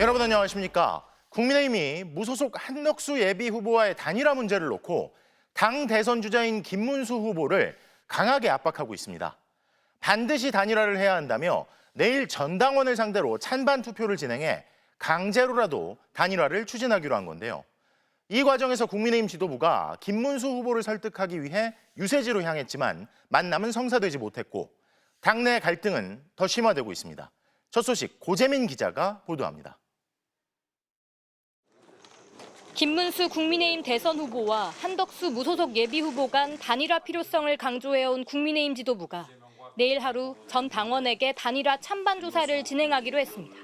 여러분 안녕하십니까? 국민의힘이 무소속 한덕수 예비후보와의 단일화 문제를 놓고 당 대선 주자인 김문수 후보를 강하게 압박하고 있습니다. 반드시 단일화를 해야 한다며 내일 전당원을 상대로 찬반 투표를 진행해 강제로라도 단일화를 추진하기로 한 건데요. 이 과정에서 국민의힘 지도부가 김문수 후보를 설득하기 위해 유세지로 향했지만 만남은 성사되지 못했고 당내 갈등은 더 심화되고 있습니다. 첫 소식 고재민 기자가 보도합니다. 김문수 국민의힘 대선 후보와 한덕수 무소속 예비후보 간 단일화 필요성을 강조해온 국민의힘 지도부가 내일 하루 전 당원에게 단일화 찬반 조사를 진행하기로 했습니다.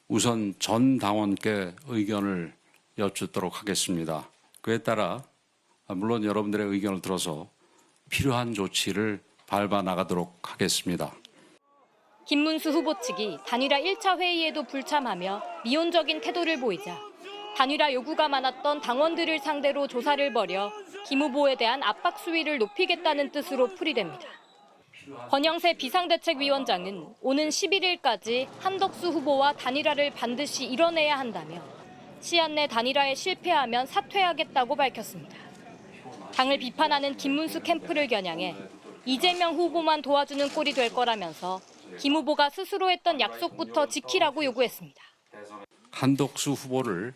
우선 전 당원께 의견을 여쭙도록 하겠습니다. 그에 따라 물론 여러분들의 의견을 들어서 필요한 조치를 밟아 나가도록 하겠습니다. 김문수 후보 측이 단일화 1차 회의에도 불참하며 미온적인 태도를 보이자 단일화 요구가 많았던 당원들을 상대로 조사를 벌여 김 후보에 대한 압박 수위를 높이겠다는 뜻으로 풀이됩니다. 권영세 비상대책위원장은 오는 11일까지 한덕수 후보와 단일화를 반드시 이뤄내야 한다며 시한 내 단일화에 실패하면 사퇴하겠다고 밝혔습니다. 당을 비판하는 김문수 캠프를 겨냥해 이재명 후보만 도와주는 꼴이 될 거라면서 김 후보가 스스로 했던 약속부터 지키라고 요구했습니다. 한덕수 후보를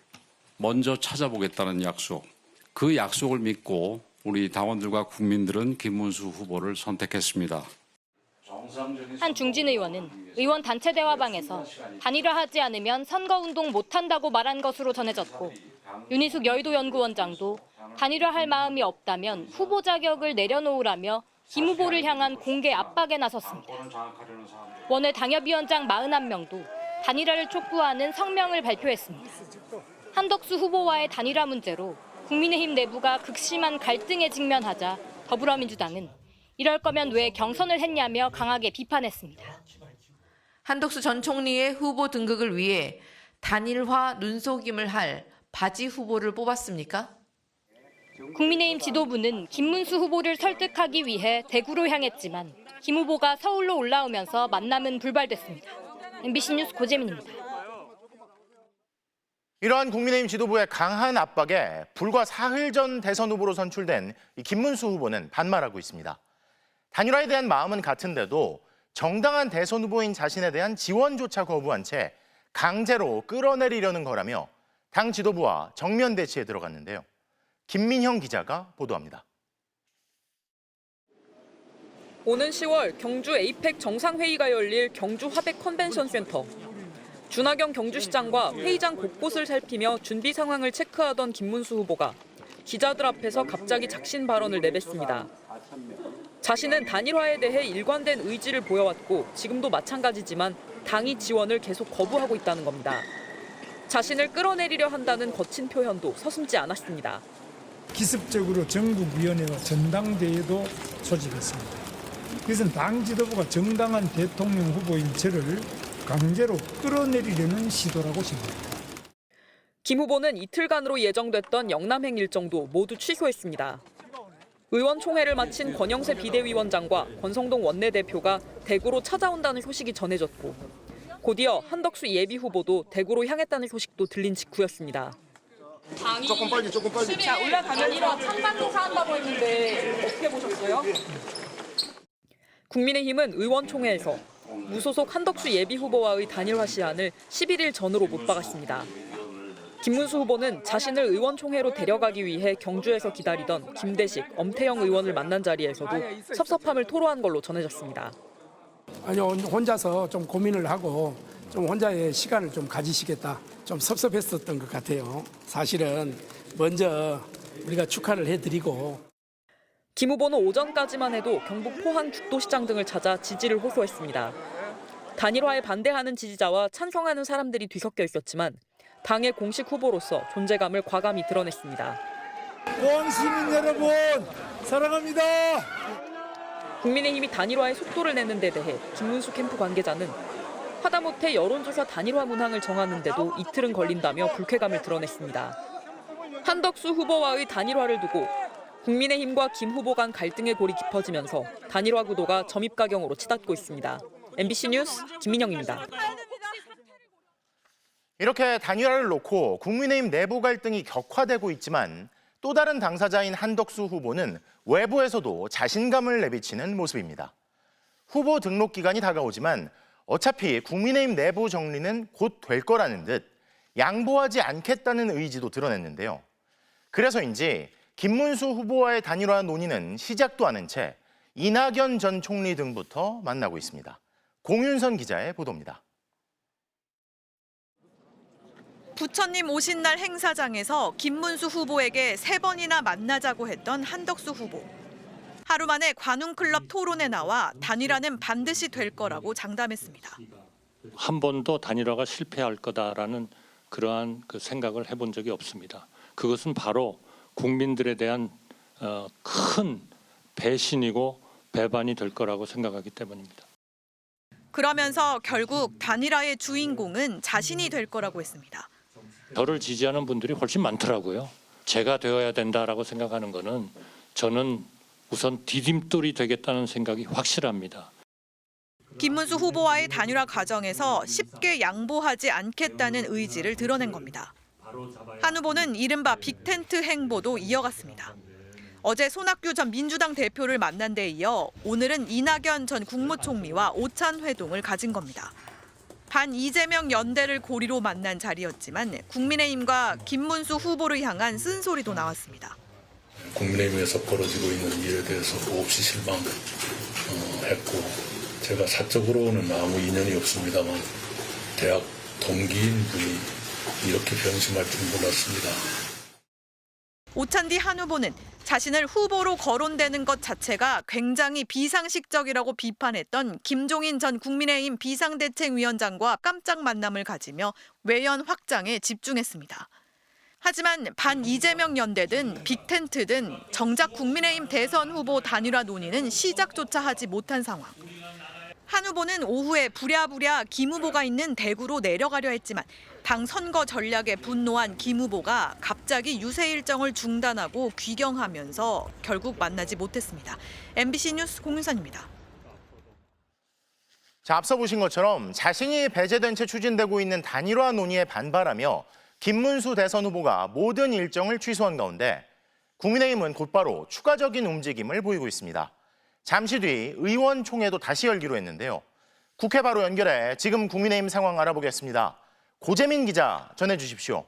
먼저 찾아보겠다는 약속, 그 약속을 믿고 우리 당원들과 국민들은 김문수 후보를 선택했습니다. 한 중진 의원은 의원 단체 대화방에서 단일화하지 않으면 선거운동 못한다고 말한 것으로 전해졌고 윤희숙 여의도연구원장도 단일화할 마음이 없다면 후보 자격을 내려놓으라며 김 후보를 향한 공개 압박에 나섰습니다. 원외 당협위원장 41명도 단일화를 촉구하는 성명을 발표했습니다. 한덕수 후보와의 단일화 문제로 국민의힘 내부가 극심한 갈등에 직면하자 더불어민주당은 이럴 거면 왜 경선을 했냐며 강하게 비판했습니다. 한덕수 전 총리의 후보 등극을 위해 단일화 눈속임을 할 바지 후보를 뽑았습니까? 국민의힘 지도부는 김문수 후보를 설득하기 위해 대구로 향했지만 김 후보가 서울로 올라오면서 만남은 불발됐습니다. MBC 뉴스 고재민입니다. 이러한 국민의힘 지도부의 강한 압박에 불과 사흘 전 대선 후보로 선출된 김문수 후보는 반말하고 있습니다. 단일화에 대한 마음은 같은데도 정당한 대선 후보인 자신에 대한 지원조차 거부한 채 강제로 끌어내리려는 거라며 당 지도부와 정면 대치에 들어갔는데요. 김민형 기자가 보도합니다. 오는 10월 경주 에이펙 정상회의가 열릴 경주 화백 컨벤션 센터. 준하경 경주시장과 회의장 곳곳을 살피며 준비 상황을 체크하던 김문수 후보가 기자들 앞에서 갑자기 작신 발언을 내뱉습니다. 자신은 단일화에 대해 일관된 의지를 보여왔고 지금도 마찬가지지만 당이 지원을 계속 거부하고 있다는 겁니다. 자신을 끌어내리려 한다는 거친 표현도 서슴지 않았습니다. 기습적으로 전국위원회와 전당대회도 소집했습니다. 그것은 당 지도부가 정당한 대통령 후보인 저를 강제로 끌어내리려는 시도라고 생각합니다. 김 후보는 이틀간으로 예정됐던 영남행 일정도 모두 취소했습니다. 의원총회를 마친 권영세 비대위원장과 권성동 원내대표가 대구로 찾아온다는 소식이 전해졌고 곧이어 한덕수 예비후보도 대구로 향했다는 소식도 들린 직후였습니다. 조금 빨리. 자, 올라가면 1화 찬반 조사한다고 했는데 어떻게 보셨어요? 국민의힘은 의원총회에서 무소속 한덕수 예비후보와의 단일화 시한을 11일 전으로 못 박았습니다. 김문수 후보는 자신을 의원총회로 데려가기 위해 경주에서 기다리던 김대식, 엄태영 의원을 만난 자리에서도 섭섭함을 토로한 걸로 전해졌습니다. 아니 혼자서 좀 고민을 하고 좀 혼자의 시간을 좀 가지시겠다. 좀 섭섭했었던 것 같아요. 사실은 먼저 우리가 축하를 해드리고. 김 후보는 오전까지만 해도 경북 포항 죽도시장 등을 찾아 지지를 호소했습니다. 단일화에 반대하는 지지자와 찬성하는 사람들이 뒤섞여 있었지만 당의 공식 후보로서 존재감을 과감히 드러냈습니다. 포항 시민 여러분 사랑합니다. 국민의힘이 단일화에 속도를 내는 데 대해 김문수 캠프 관계자는 하다못해 여론조사 단일화 문항을 정하는데도 이틀은 걸린다며 불쾌감을 드러냈습니다. 한덕수 후보와의 단일화를 두고 국민의힘과 김 후보 간 갈등의 골이 깊어지면서 단일화 구도가 점입가경으로 치닫고 있습니다. MBC 뉴스 김민영입니다. 이렇게 단일화를 놓고 국민의힘 내부 갈등이 격화되고 있지만 또 다른 당사자인 한덕수 후보는 외부에서도 자신감을 내비치는 모습입니다. 후보 등록 기간이 다가오지만 어차피 국민의힘 내부 정리는 곧 될 거라는 듯 양보하지 않겠다는 의지도 드러냈는데요. 그래서인지 김문수 후보와의 단일화 논의는 시작도 않은 채 이낙연 전 총리 등부터 만나고 있습니다. 공윤선 기자의 보도입니다. 부처님 오신 날 행사장에서 김문수 후보에게 3번이나 만나자고 했던 한덕수 후보. 하루 만에 관훈클럽 토론에 나와 단일화는 반드시 될 거라고 장담했습니다. 한 번도 단일화가 실패할 거다라는 그러한 생각을 해본 적이 없습니다. 그것은 바로 국민들에 대한 큰 배신이고 배반이 될 거라고 생각하기 때문입니다. 그러면서 결국 단일화의 주인공은 자신이 될 거라고 했습니다. 저를 지지하는 분들이 훨씬 많더라고요. 제가 되어야 된다라고 생각하는 거는 저는 우선 디딤돌이 되겠다는 생각이 확실합니다. 김문수 후보와의 단일화 과정에서 쉽게 양보하지 않겠다는 의지를 드러낸 겁니다. 한 후보는 이른바 빅텐트 행보도 이어갔습니다. 어제 손학규 전 민주당 대표를 만난 데 이어 오늘은 이낙연 전 국무총리와 오찬 회동을 가진 겁니다. 반 이재명 연대를 고리로 만난 자리였지만 국민의힘과 김문수 후보를 향한 쓴소리도 나왔습니다. 국민의힘에서 벌어지고 있는 일에 대해서 몹시 실망했고 제가 사적으로는 아무 인연이 없습니다만 대학 동기인 분이 이렇게 변심할 줄 몰랐습니다. 오찬 뒤 한 후보는 자신을 후보로 거론되는 것 자체가 굉장히 비상식적이라고 비판했던 김종인 전 국민의힘 비상대책위원장과 깜짝 만남을 가지며 외연 확장에 집중했습니다. 하지만 반 이재명 연대든 빅텐트든 정작 국민의힘 대선 후보 단일화 논의는 시작조차 하지 못한 상황. 한 후보는 오후에 부랴부랴 김 후보가 있는 대구로 내려가려 했지만 당 선거 전략에 분노한 김 후보가 갑자기 유세 일정을 중단하고 귀경하면서 결국 만나지 못했습니다. MBC 뉴스 공윤선입니다. 자, 앞서 보신 것처럼 자신이 배제된 채 추진되고 있는 단일화 논의에 반발하며 김문수 대선 후보가 모든 일정을 취소한 가운데 국민의힘은 곧바로 추가적인 움직임을 보이고 있습니다. 잠시 뒤 의원총회도 다시 열기로 했는데요. 국회 바로 연결해 지금 국민의힘 상황 알아보겠습니다. 고재민 기자 전해주십시오.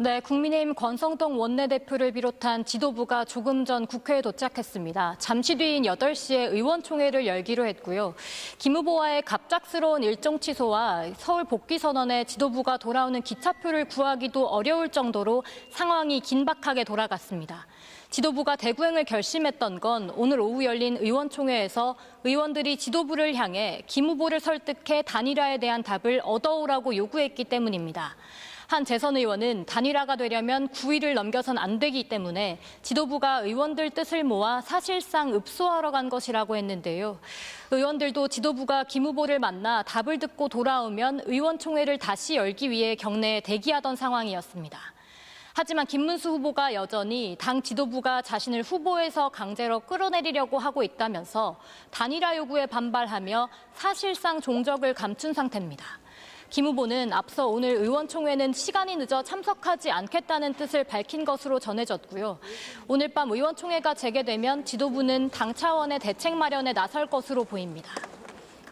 네, 국민의힘 권성동 원내대표를 비롯한 지도부가 조금 전 국회에 도착했습니다. 잠시 뒤인 8시에 의원총회를 열기로 했고요. 김 후보와의 갑작스러운 일정 취소와 서울 복귀 선언에 지도부가 돌아오는 기차표를 구하기도 어려울 정도로 상황이 긴박하게 돌아갔습니다. 지도부가 대구행을 결심했던 건 오늘 오후 열린 의원총회에서 의원들이 지도부를 향해 김 후보를 설득해 단일화에 대한 답을 얻어오라고 요구했기 때문입니다. 한 재선 의원은 단일화가 되려면 9일을 넘겨선 안 되기 때문에 지도부가 의원들 뜻을 모아 사실상 읍소하러 간 것이라고 했는데요. 의원들도 지도부가 김 후보를 만나 답을 듣고 돌아오면 의원총회를 다시 열기 위해 경내에 대기하던 상황이었습니다. 하지만 김문수 후보가 여전히 당 지도부가 자신을 후보에서 강제로 끌어내리려고 하고 있다면서 단일화 요구에 반발하며 사실상 종적을 감춘 상태입니다. 김 후보는 앞서 오늘 의원총회는 시간이 늦어 참석하지 않겠다는 뜻을 밝힌 것으로 전해졌고요. 오늘 밤 의원총회가 재개되면 지도부는 당 차원의 대책 마련에 나설 것으로 보입니다.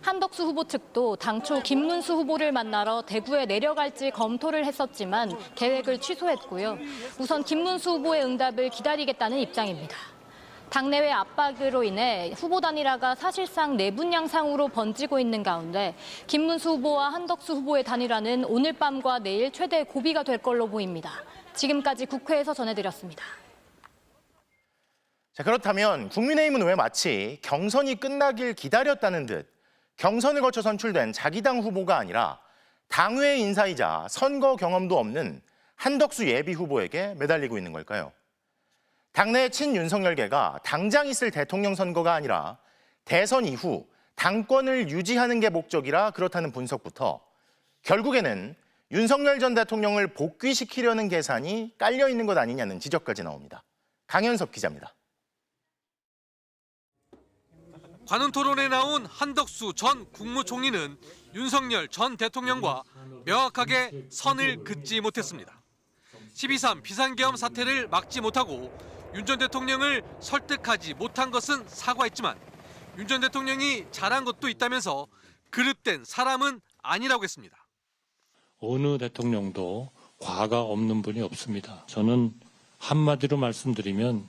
한덕수 후보 측도 당초 김문수 후보를 만나러 대구에 내려갈지 검토를 했었지만 계획을 취소했고요. 우선 김문수 후보의 응답을 기다리겠다는 입장입니다. 당내외 압박으로 인해 후보 단일화가 사실상 내분 양상으로 번지고 있는 가운데 김문수 후보와 한덕수 후보의 단일화는 오늘 밤과 내일 최대 고비가 될 걸로 보입니다. 지금까지 국회에서 전해드렸습니다. 자, 그렇다면 국민의힘은 왜 마치 경선이 끝나길 기다렸다는 듯 경선을 거쳐 선출된 자기 당 후보가 아니라 당외 인사이자 선거 경험도 없는 한덕수 예비 후보에게 매달리고 있는 걸까요? 당내 친윤석열계가 당장 있을 대통령 선거가 아니라 대선 이후 당권을 유지하는 게 목적이라 그렇다는 분석부터 결국에는 윤석열 전 대통령을 복귀시키려는 계산이 깔려 있는 것 아니냐는 지적까지 나옵니다. 강현섭 기자입니다. 관훈 토론에 나온 한덕수 전 국무총리는 윤석열 전 대통령과 명확하게 선을 긋지 못했습니다. 12.3 비상계엄 사태를 막지 못하고 윤 전 대통령을 설득하지 못한 것은 사과했지만 윤 전 대통령이 잘한 것도 있다면서 그릇된 사람은 아니라고 했습니다. 어느 대통령도 과가 없는 분이 없습니다. 저는 한마디로 말씀드리면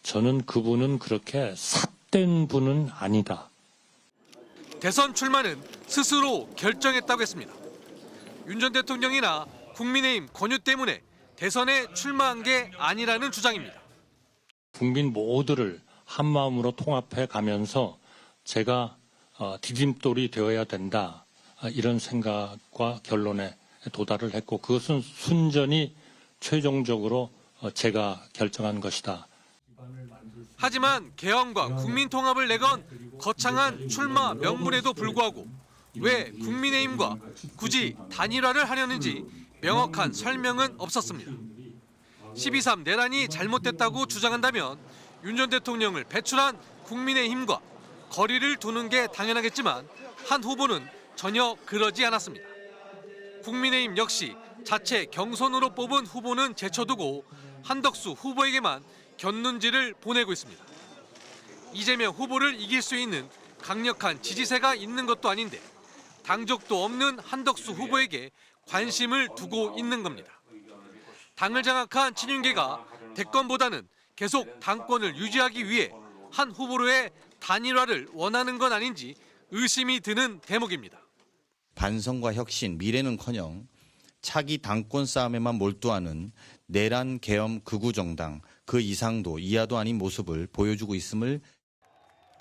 저는 그분은 그렇게 삿된 분은 아니다. 대선 출마는 스스로 결정했다고 했습니다. 윤 전 대통령이나 국민의힘 권유 때문에 대선에 출마한 게 아니라는 주장입니다. 국민 모두를 한마음으로 통합해 가면서 제가 디딤돌이 되어야 된다. 이런 생각과 결론에 도달을 했고 그것은 순전히 최종적으로 제가 결정한 것이다. 하지만 개헌과 국민통합을 내건 거창한 출마 명분에도 불구하고 왜 국민의힘과 굳이 단일화를 하려는지 명확한 설명은 없었습니다. 12.3 내란이 잘못됐다고 주장한다면 윤 전 대통령을 배출한 국민의힘과 거리를 두는 게 당연하겠지만 한 후보는 전혀 그러지 않았습니다. 국민의힘 역시 자체 경선으로 뽑은 후보는 제쳐두고 한덕수 후보에게만 겼눈질을 보내고 있습니다. 이재명 후보를 이길 수 있는 강력한 지지세가 있는 것도 아닌데 당적도 없는 한덕수 후보에게 관심을 두고 있는 겁니다. 당을 장악한 친윤계가 대권보다는 계속 당권을 유지하기 위해 한 후보로의 단일화를 원하는 건 아닌지 의심이 드는 대목입니다. 반성과 혁신, 미래는커녕 차기 당권 싸움에만 몰두하는 내란 계엄 극우 정당 그 이상도 이하도 아닌 모습을 보여주고 있음을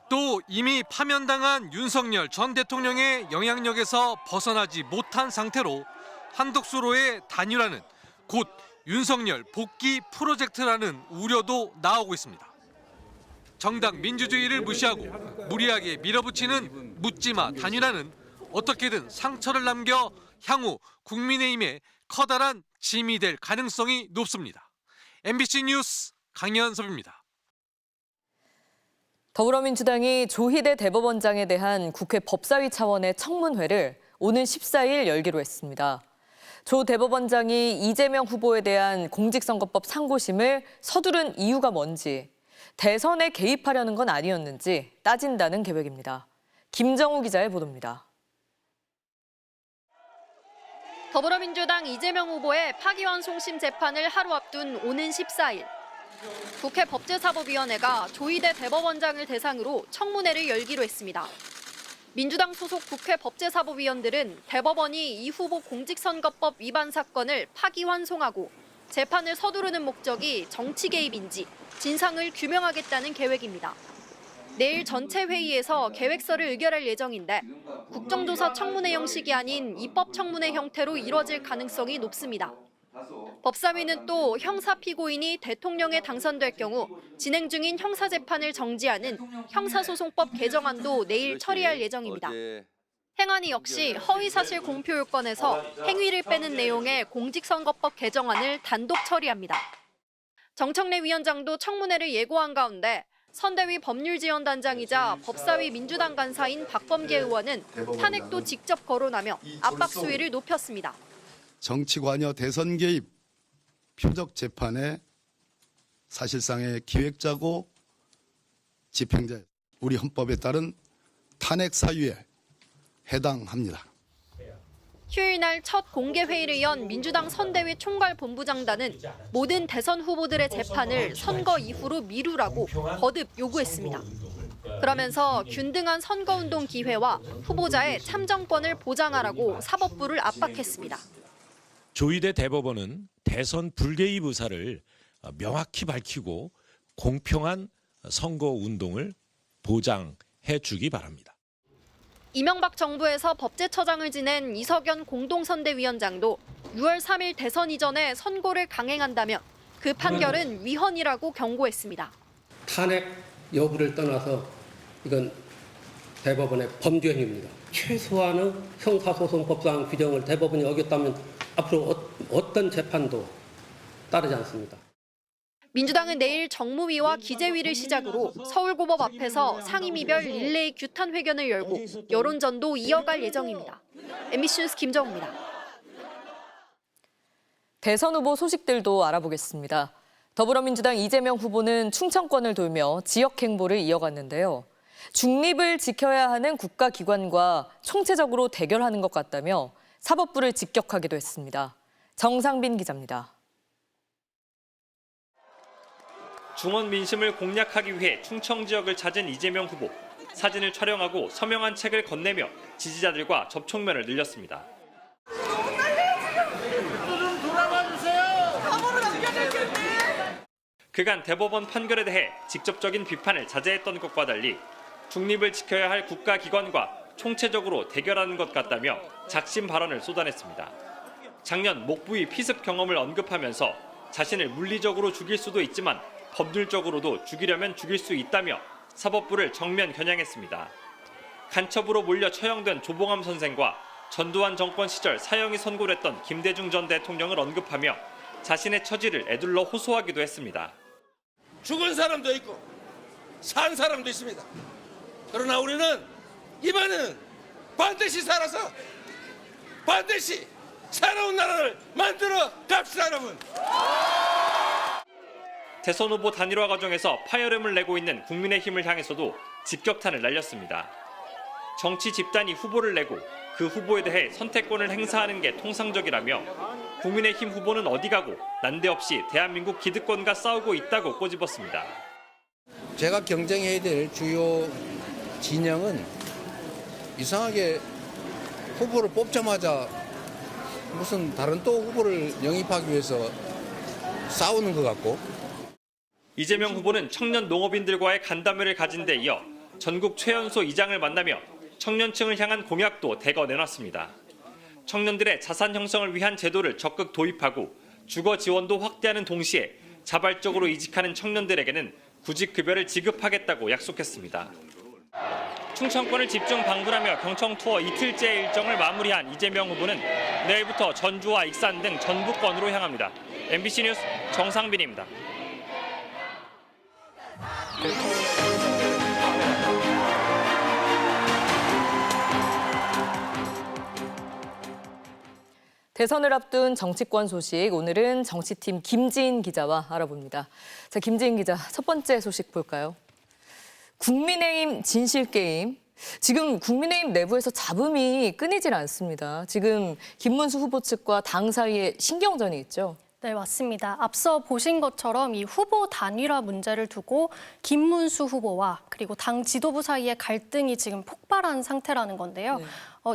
또 이미 파면당한 윤석열 전 대통령의 영향력에서 벗어나지 못한 상태로 한덕수로의 단일화는 곧 윤석열 복귀 프로젝트라는 우려도 나오고 있습니다. 정당 민주주의를 무시하고 무리하게 밀어붙이는 묻지마 단일화는 어떻게든 상처를 남겨 향후 국민의힘에 커다란 짐이 될 가능성이 높습니다. MBC 뉴스 강현섭입니다. 더불어민주당이 조희대 대법원장에 대한 국회 법사위 차원의 청문회를 오는 14일 열기로 했습니다. 조 대법원장이 이재명 후보에 대한 공직선거법 상고심을 서두른 이유가 뭔지, 대선에 개입하려는 건 아니었는지 따진다는 계획입니다. 김정우 기자의 보도입니다. 더불어민주당 이재명 후보의 파기환송심 재판을 하루 앞둔 오는 14일. 국회 법제사법위원회가 조희대 대법원장을 대상으로 청문회를 열기로 했습니다. 민주당 소속 국회 법제사법위원들은 대법원이 이 후보 공직선거법 위반 사건을 파기환송하고 재판을 서두르는 목적이 정치 개입인지 진상을 규명하겠다는 계획입니다. 내일 전체 회의에서 계획서를 의결할 예정인데 국정조사 청문회 형식이 아닌 입법청문회 형태로 이뤄질 가능성이 높습니다. 법사위는 또 형사 피고인이 대통령에 당선될 경우 진행 중인 형사재판을 정지하는 형사소송법 개정안도 내일 처리할 예정입니다. 행안위 역시 허위사실 공표 요건에서 행위를 빼는 내용의 공직선거법 개정안을 단독 처리합니다. 정청래 위원장도 청문회를 예고한 가운데 선대위 법률지원단장이자 법사위 민주당 간사인 박범계 의원은 탄핵도 직접 거론하며 압박 수위를 높였습니다. 정치 관여 대선 개입 표적 재판의 사실상의 기획자고 집행자, 우리 헌법에 따른 탄핵 사유에 해당합니다. 휴일 날 첫 공개 회의를 연 민주당 선대위 총괄본부장단은 모든 대선 후보들의 재판을 선거 이후로 미루라고 거듭 요구했습니다. 그러면서 균등한 선거운동 기회와 후보자의 참정권을 보장하라고 사법부를 압박했습니다. 조희대 대법원은 대선 불개입 의사를 명확히 밝히고 공평한 선거운동을 보장해 주기 바랍니다. 이명박 정부에서 법제처장을 지낸 이석연 공동선대위원장도 6월 3일 대선 이전에 선고를 강행한다면 그 판결은 위헌이라고 경고했습니다. 탄핵 여부를 떠나서 이건 대법원의 범죄 행위입니다. 최소한의 형사소송법상 규정을 대법원이 어겼다면 앞으로 어떤 재판도 따르지 않습니다. 민주당은 내일 정무위와 기재위를 시작으로 서울고법 앞에서 상임위별 릴레이 규탄 회견을 열고 여론전도 이어갈 예정입니다. MBC 뉴스 김정우입니다. 대선 후보 소식들도 알아보겠습니다. 더불어민주당 이재명 후보는 충청권을 돌며 지역 행보를 이어갔는데요. 중립을 지켜야 하는 국가기관과 총체적으로 대결하는 것 같다며 사법부를 직격하기도 했습니다. 정상빈 기자입니다. 중원 민심을 공략하기 위해 충청 지역을 찾은 이재명 후보. 사진을 촬영하고 서명한 책을 건네며 지지자들과 접촉면을 늘렸습니다. 그간 대법원 판결에 대해 직접적인 비판을 자제했던 것과 달리 중립을 지켜야 할 국가기관과 총체적으로 대결하는 것 같다며 작심 발언을 쏟아냈습니다. 작년 목 부위 피습 경험을 언급하면서 자신을 물리적으로 죽일 수도 있지만 법률적으로도 죽이려면 죽일 수 있다며 사법부를 정면 겨냥했습니다. 간첩으로 몰려 처형된 조봉암 선생과 전두환 정권 시절 사형이 선고됐던 김대중 전 대통령을 언급하며 자신의 처지를 애둘러 호소하기도 했습니다. 죽은 사람도 있고 산 사람도 있습니다. 그러나 우리는 이번에는 반드시 살아서 반드시 새로운 나라를 만들어 갑시다, 여러분. 대선 후보 단일화 과정에서 파열음을 내고 있는 국민의힘을 향해서도 직격탄을 날렸습니다. 정치 집단이 후보를 내고 그 후보에 대해 선택권을 행사하는 게 통상적이라며 국민의힘 후보는 어디 가고 난데없이 대한민국 기득권과 싸우고 있다고 꼬집었습니다. 제가 경쟁해야 될 주요 진영은 이상하게 후보를 뽑자마자 무슨 다른 또 후보를 영입하기 위해서 싸우는 것 같고. 이재명 후보는 청년 농업인들과의 간담회를 가진 데 이어 전국 최연소 이장을 만나며 청년층을 향한 공약도 대거 내놨습니다. 청년들의 자산 형성을 위한 제도를 적극 도입하고 주거 지원도 확대하는 동시에 자발적으로 이직하는 청년들에게는 구직급여를 지급하겠다고 약속했습니다. 충청권을 집중 방문하며 경청 투어 이틀째 일정을 마무리한 이재명 후보는 내일부터 전주와 익산 등 전북권으로 향합니다. MBC 뉴스 정상빈입니다. 대선을 앞둔 정치권 소식, 오늘은 정치팀 김지인 기자와 알아봅니다. 자, 김지인 기자, 첫 번째 소식 볼까요? 국민의힘 진실게임. 지금 국민의힘 내부에서 잡음이 끊이질 않습니다. 지금 김문수 후보 측과 당 사이에 신경전이 있죠. 네, 맞습니다. 앞서 보신 것처럼 이 후보 단일화 문제를 두고 김문수 후보와 그리고 당 지도부 사이에 갈등이 지금 폭발한 상태라는 건데요.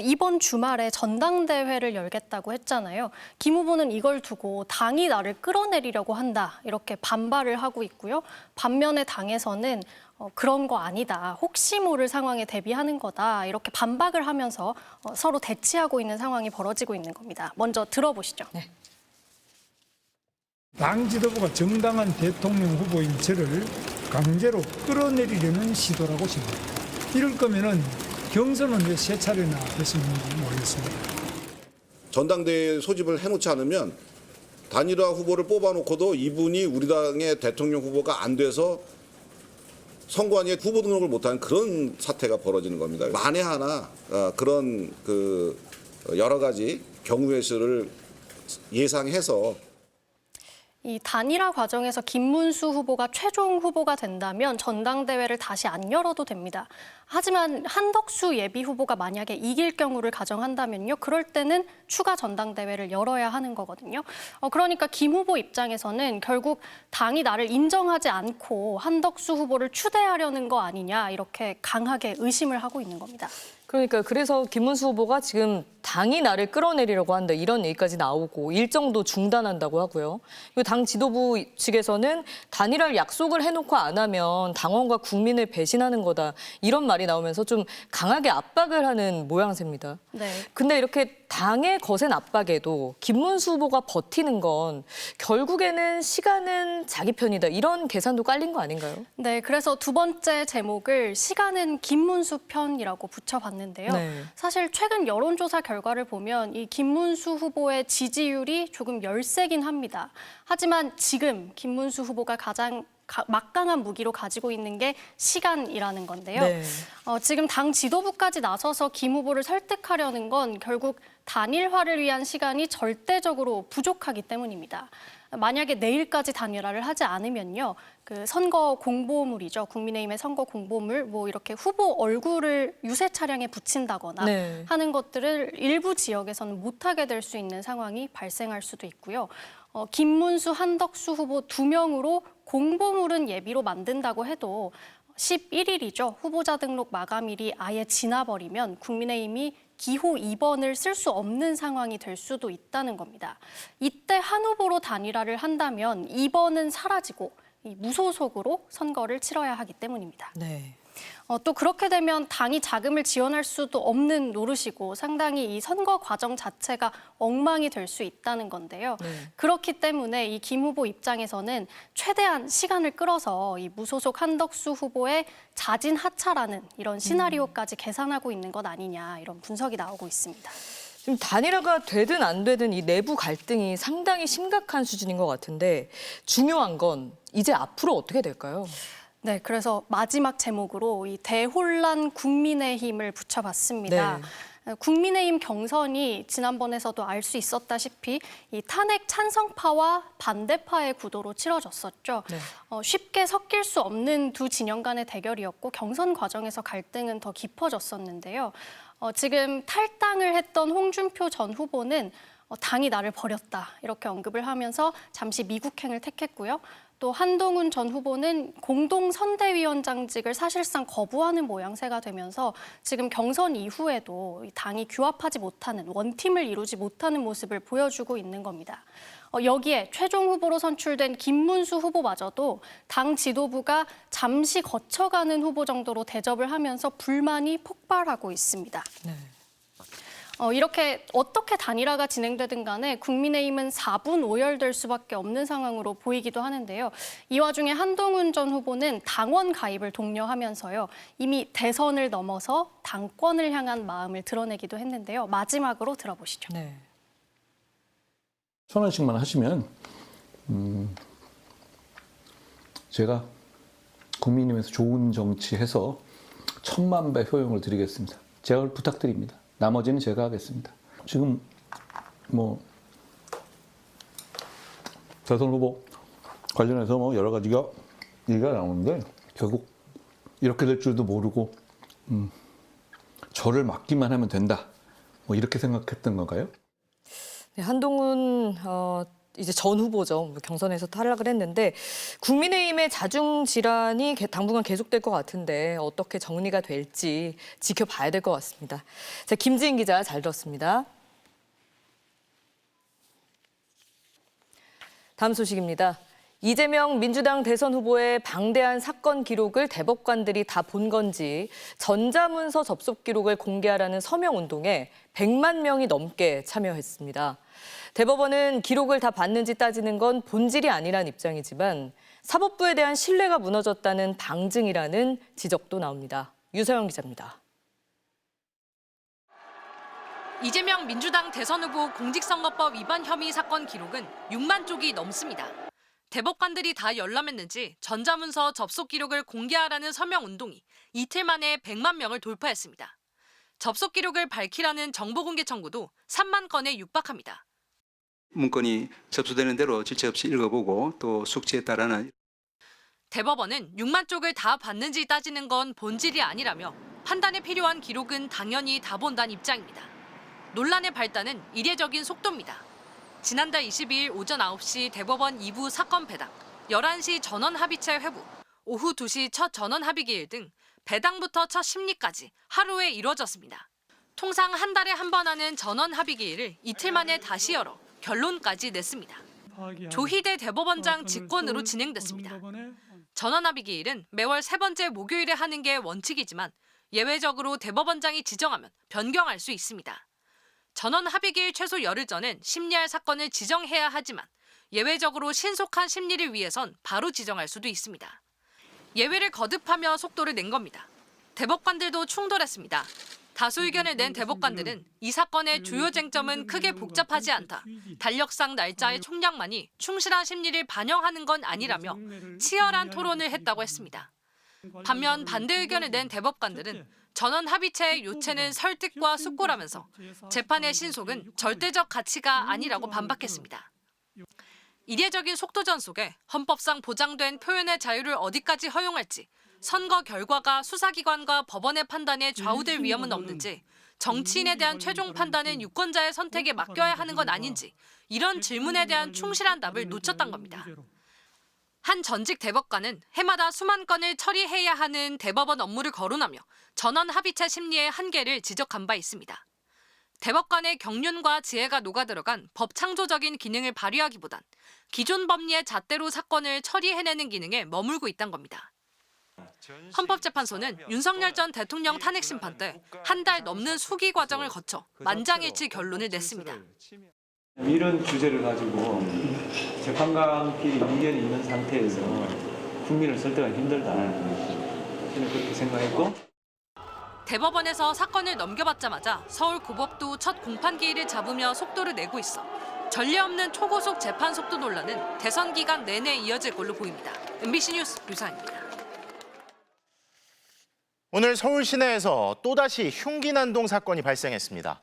이번 주말에 전당대회를 열겠다고 했잖아요. 김 후보는 이걸 두고 당이 나를 끌어내리려고 한다, 이렇게 반발을 하고 있고요. 반면에 당에서는 그런 거 아니다, 혹시 모를 상황에 대비하는 거다, 이렇게 반박을 하면서 서로 대치하고 있는 상황이 벌어지고 있는 겁니다. 먼저 들어보시죠. 네. 당 지도부가 정당한 대통령 후보인 저를 강제로 끌어내리려는 시도라고 생각합니다. 이럴 거면은 경선은 왜 세 차례나 했었는지 모르겠습니다. 전당대회 소집을 해놓지 않으면 단일화 후보를 뽑아놓고도 이분이 우리 당의 대통령 후보가 안 돼서 선관위에 후보 등록을 못하는 그런 사태가 벌어지는 겁니다. 만에 하나 그런 여러 가지 경우의 수를 예상해서 이 단일화 과정에서 김문수 후보가 최종 후보가 된다면 전당대회를 다시 안 열어도 됩니다. 하지만 한덕수 예비 후보가 만약에 이길 경우를 가정한다면요, 그럴 때는 추가 전당대회를 열어야 하는 거거든요. 그러니까 김 후보 입장에서는 결국 당이 나를 인정하지 않고 한덕수 후보를 추대하려는 거 아니냐, 이렇게 강하게 의심을 하고 있는 겁니다. 그러니까 그래서 김문수 후보가 지금 당이 나를 끌어내리려고 한다, 이런 얘기까지 나오고 일정도 중단한다고 하고요. 그리고 당 지도부 측에서는 단일화를 약속을 해놓고 안 하면 당원과 국민을 배신하는 거다, 이런 말이 나오면서 좀 강하게 압박을 하는 모양새입니다. 네. 근데 이렇게 당의 거센 압박에도 김문수 후보가 버티는 건 결국에는 시간은 자기 편이다. 이런 계산도 깔린 거 아닌가요? 네, 그래서 두 번째 제목을 시간은 김문수 편이라고 붙여봤는데요. 네. 사실 최근 여론조사 결과를 보면 이 김문수 후보의 지지율이 조금 열세긴 합니다. 하지만 지금 김문수 후보가 가장 막강한 무기로 가지고 있는 게 시간이라는 건데요. 네. 지금 당 지도부까지 나서서 김 후보를 설득하려는 건 결국 단일화를 위한 시간이 절대적으로 부족하기 때문입니다. 만약에 내일까지 단일화를 하지 않으면요, 그 선거 공보물이죠. 국민의힘의 선거 공보물, 뭐 이렇게 후보 얼굴을 유세 차량에 붙인다거나 네. 하는 것들을 일부 지역에서는 못하게 될 수 있는 상황이 발생할 수도 있고요. 김문수, 한덕수 후보 2명으로 공보물은 예비로 만든다고 해도 11일이죠. 후보자 등록 마감일이 아예 지나버리면 국민의힘이 기호 2번을 쓸 수 없는 상황이 될 수도 있다는 겁니다. 이때 한 후보로 단일화를 한다면 2번은 사라지고 무소속으로 선거를 치러야 하기 때문입니다. 네. 또 그렇게 되면 당이 자금을 지원할 수도 없는 노릇이고 상당히 이 선거 과정 자체가 엉망이 될 수 있다는 건데요. 네. 그렇기 때문에 이 김 후보 입장에서는 최대한 시간을 끌어서 이 무소속 한덕수 후보의 자진 하차라는 이런 시나리오까지 계산하고 있는 것 아니냐 이런 분석이 나오고 있습니다. 지금 단일화가 되든 안 되든 이 내부 갈등이 상당히 심각한 수준인 것 같은데 중요한 건 이제 앞으로 어떻게 될까요? 네, 그래서 마지막 제목으로 이 대혼란 국민의힘을 붙여봤습니다. 네. 국민의힘 경선이 지난번에서도 알 수 있었다시피 이 탄핵 찬성파와 반대파의 구도로 치러졌었죠. 네. 쉽게 섞일 수 없는 두 진영 간의 대결이었고 경선 과정에서 갈등은 더 깊어졌었는데요. 지금 탈당을 했던 홍준표 전 후보는 당이 나를 버렸다 이렇게 언급을 하면서 잠시 미국행을 택했고요. 또 한동훈 전 후보는 공동선대위원장직을 사실상 거부하는 모양새가 되면서 지금 경선 이후에도 당이 규합하지 못하는 원팀을 이루지 못하는 모습을 보여주고 있는 겁니다. 여기에 최종 후보로 선출된 김문수 후보마저도 당 지도부가 잠시 거쳐가는 후보 정도로 대접을 하면서 불만이 폭발하고 있습니다. 네. 이렇게 어떻게 단일화가 진행되든 간에 국민의힘은 4분 오열될 수밖에 없는 상황으로 보이기도 하는데요. 이 와중에 한동훈 전 후보는 당원 가입을 독려하면서요. 이미 대선을 넘어서 당권을 향한 마음을 드러내기도 했는데요. 마지막으로 들어보시죠. 네. 1,000원씩만 하시면 제가 국민의힘에서 좋은 정치해서 1000만 배 효용을 드리겠습니다. 제가 부탁드립니다. 나머지는 제가 하겠습니다. 지금 대선 후보 관련해서 여러 가지가 얘기가 나오는데 결국 이렇게 될 줄도 모르고 저를 맡기만 하면 된다. 이렇게 생각했던 건가요? 네, 한동훈 이제 전 후보죠. 경선에서 탈락을 했는데 국민의힘의 자중 질환이 당분간 계속될 것 같은데 어떻게 정리가 될지 지켜봐야 될 것 같습니다. 자, 김지인 기자 잘 들었습니다. 다음 소식입니다. 이재명 민주당 대선 후보의 방대한 사건 기록을 대법관들이 다 본 건지 전자문서 접속 기록을 공개하라는 서명 운동에 100만 명이 넘게 참여했습니다. 대법원은 기록을 다 봤는지 따지는 건 본질이 아니란 입장이지만 사법부에 대한 신뢰가 무너졌다는 방증이라는 지적도 나옵니다. 유서영 기자입니다. 이재명 민주당 대선 후보 공직선거법 위반 혐의 사건 기록은 6만 쪽이 넘습니다. 대법관들이 다 열람했는지 전자문서 접속 기록을 공개하라는 서명 운동이 이틀 만에 100만 명을 돌파했습니다. 접속 기록을 밝히라는 정보공개 청구도 3만 건에 육박합니다. 문건이 접수되는 대로 질체 없이 읽어보고 또 숙지에 따르는 대법원은 6만 쪽을 다 봤는지 따지는 건 본질이 아니라며 판단에 필요한 기록은 당연히 다 본다는 입장입니다. 논란의 발단은 이례적인 속도입니다. 지난달 22일 오전 9시 대법원 2부 사건 배당, 11시 전원 합의체 회부, 오후 2시 첫 전원 합의 기일 등 배당부터 첫 심리까지 하루에 이루어졌습니다. 통상 한 달에 한 번 하는 전원 합의 기일을 이틀 만에 다시 열어 결론까지 냈습니다. 조희대 대법원장 직권으로 진행됐습니다. 전원 합의 기일은 매월 세 번째 목요일에 하는 게 원칙이지만 예외적으로 대법원장이 지정하면 변경할 수 있습니다. 전원 합의기일 최소 열흘 전엔 심리할 사건을 지정해야 하지만 예외적으로 신속한 심리를 위해선 바로 지정할 수도 있습니다. 예외를 거듭하며 속도를 낸 겁니다. 대법관들도 충돌했습니다. 다수 의견을 낸 대법관들은 이 사건의 주요 쟁점은 크게 복잡하지 않다. 달력상 날짜의 총량만이 충실한 심리를 반영하는 건 아니라며 치열한 토론을 했다고 했습니다. 반면 반대 의견을 낸 대법관들은 전원 합의체의 요체는 설득과 숙고라면서 재판의 신속은 절대적 가치가 아니라고 반박했습니다. 이례적인 속도전 속에 헌법상 보장된 표현의 자유를 어디까지 허용할지, 선거 결과가 수사기관과 법원의 판단에 좌우될 위험은 없는지, 정치인에 대한 최종 판단은 유권자의 선택에 맡겨야 하는 건 아닌지 이런 질문에 대한 충실한 답을 놓쳤던 겁니다. 한 전직 대법관은 해마다 수만 건을 처리해야 하는 대법원 업무를 거론하며 전원 합의체 심리의 한계를 지적한 바 있습니다. 대법관의 경륜과 지혜가 녹아들어간 법 창조적인 기능을 발휘하기보단 기존 법리의 잣대로 사건을 처리해내는 기능에 머물고 있다는 겁니다. 헌법재판소는 윤석열 전 대통령 탄핵 심판 때 한 달 넘는 수기 과정을 거쳐 만장일치 결론을 냈습니다. 이런 주제를 가지고 재판관끼리 이견이 있는 상태에서 국민을 설득하기 힘들다. 저는 그렇게 생각했고. 대법원에서 사건을 넘겨받자마자 서울고법도 첫 공판기일을 잡으며 속도를 내고 있어 전례 없는 초고속 재판 속도 논란은 대선 기간 내내 이어질 걸로 보입니다. MBC 뉴스 류상입니다. 오늘 서울 시내에서 또다시 흉기 난동 사건이 발생했습니다.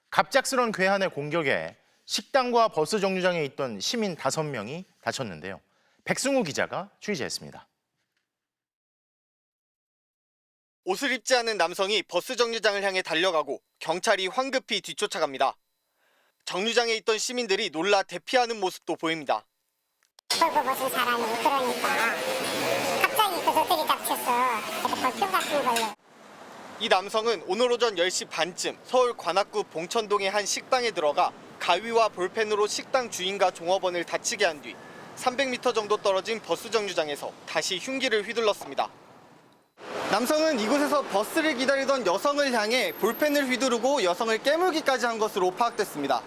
갑작스런 괴한의 공격에 식당과 버스 정류장에 있던 시민 5명이 다쳤는데요. 백승우 기자가 취재했습니다. 옷을 입지 않은 남성이 버스 정류장을 향해 달려가고 경찰이 황급히 뒤쫓아갑니다. 정류장에 있던 시민들이 놀라 대피하는 모습도 보입니다. 벌고 벗은 사람이 그러니까 갑자기 그것들이 닥쳤어. 벌표 같은 걸로. 이 남성은 오늘 오전 10시 반쯤 서울 관악구 봉천동의 한 식당에 들어가 가위와 볼펜으로 식당 주인과 종업원을 다치게 한 뒤 300m 정도 떨어진 버스 정류장에서 다시 흉기를 휘둘렀습니다. 남성은 이곳에서 버스를 기다리던 여성을 향해 볼펜을 휘두르고 여성을 깨물기까지 한 것으로 파악됐습니다.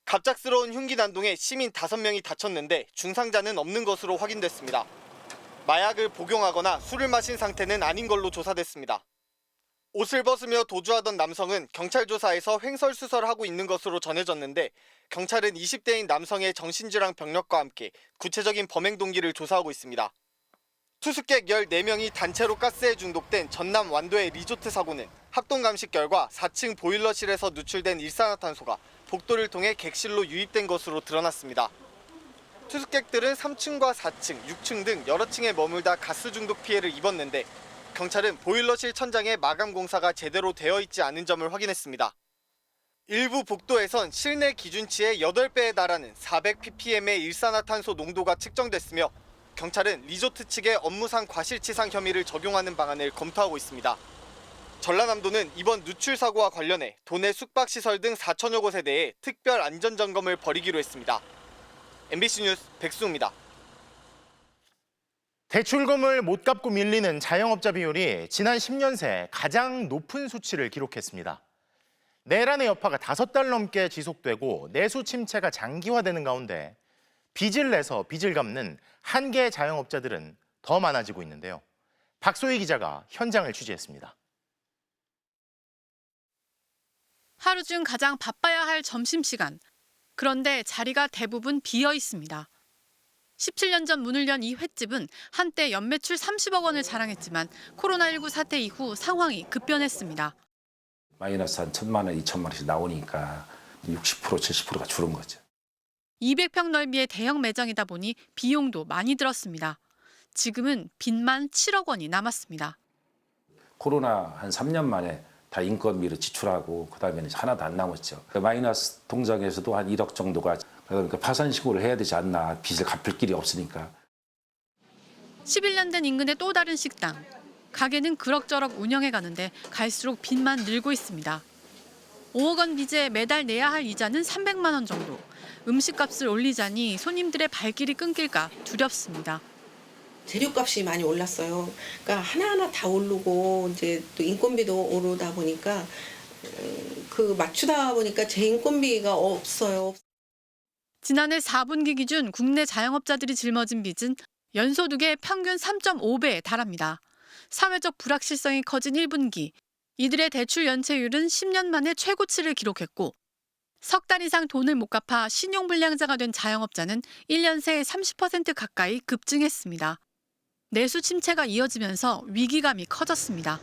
갑작스러운 흉기 난동에 시민 5명이 다쳤는데 중상자는 없는 것으로 확인됐습니다. 마약을 복용하거나 술을 마신 상태는 아닌 걸로 조사됐습니다. 옷을 벗으며 도주하던 남성은 경찰 조사에서 횡설수설하고 있는 것으로 전해졌는데 경찰은 20대인 남성의 정신질환 병력과 함께 구체적인 범행 동기를 조사하고 있습니다. 투숙객 14명이 단체로 가스에 중독된 전남 완도의 리조트 사고는 합동 감식 결과 4층 보일러실에서 누출된 일산화탄소가 복도를 통해 객실로 유입된 것으로 드러났습니다. 투숙객들은 3층과 4층, 6층 등 여러 층에 머물다 가스 중독 피해를 입었는데 경찰은 보일러실 천장에 마감 공사가 제대로 되어 있지 않은 점을 확인했습니다. 일부 복도에선 실내 기준치의 8배에 달하는 400ppm의 일산화탄소 농도가 측정됐으며 경찰은 리조트 측의 업무상 과실치상 혐의를 적용하는 방안을 검토하고 있습니다. 전라남도는 이번 누출 사고와 관련해 도내 숙박시설 등 4천여 곳에 대해 특별 안전점검을 벌이기로 했습니다. MBC 뉴스 백수입니다. 대출금을 못 갚고 밀리는 자영업자 비율이 지난 10년 새 가장 높은 수치를 기록했습니다. 내란의 여파가 5달 넘게 지속되고 내수 침체가 장기화되는 가운데 빚을 내서 빚을 갚는 한계의 자영업자들은 더 많아지고 있는데요. 박소희 기자가 현장을 취재했습니다. 하루 중 가장 바빠야 할 점심시간. 그런데 자리가 대부분 비어 있습니다. 17년 전 문을 연 이 횟집은 한때 연매출 30억 원을 자랑했지만 코로나19 사태 이후 상황이 급변했습니다. 마이너스 한 1,000만 원, 2천만 원씩 나오니까 60%, 70%가 줄은 거죠. 200평 넓이의 대형 매장이다 보니 비용도 많이 들었습니다. 지금은 빚만 7억 원이 남았습니다. 코로나 한 3년 만에 다 인건비를 지출하고 그다음에는 하나도 안 남았죠. 마이너스 통장에서도 한 1억 정도가 그러니까 파산 신고를 해야 되지 않나. 빚을 갚을 길이 없으니까. 11년 된 인근의 또 다른 식당. 가게는 그럭저럭 운영해 가는데 갈수록 빚만 늘고 있습니다. 5억 원 빚에 매달 내야 할 이자는 300만 원 정도. 음식값을 올리자니 손님들의 발길이 끊길까 두렵습니다. 재료값이 많이 올랐어요. 그러니까 하나하나 다 오르고 이제 또 인건비도 오르다 보니까 맞추다 보니까 제 인건비가 없어요. 지난해 4분기 기준 국내 자영업자들이 짊어진 빚은 연소득의 평균 3.5배에 달합니다. 사회적 불확실성이 커진 1분기, 이들의 대출 연체율은 10년 만에 최고치를 기록했고 석 달 이상 돈을 못 갚아 신용불량자가 된 자영업자는 1년 새 30% 가까이 급증했습니다. 내수 침체가 이어지면서 위기감이 커졌습니다.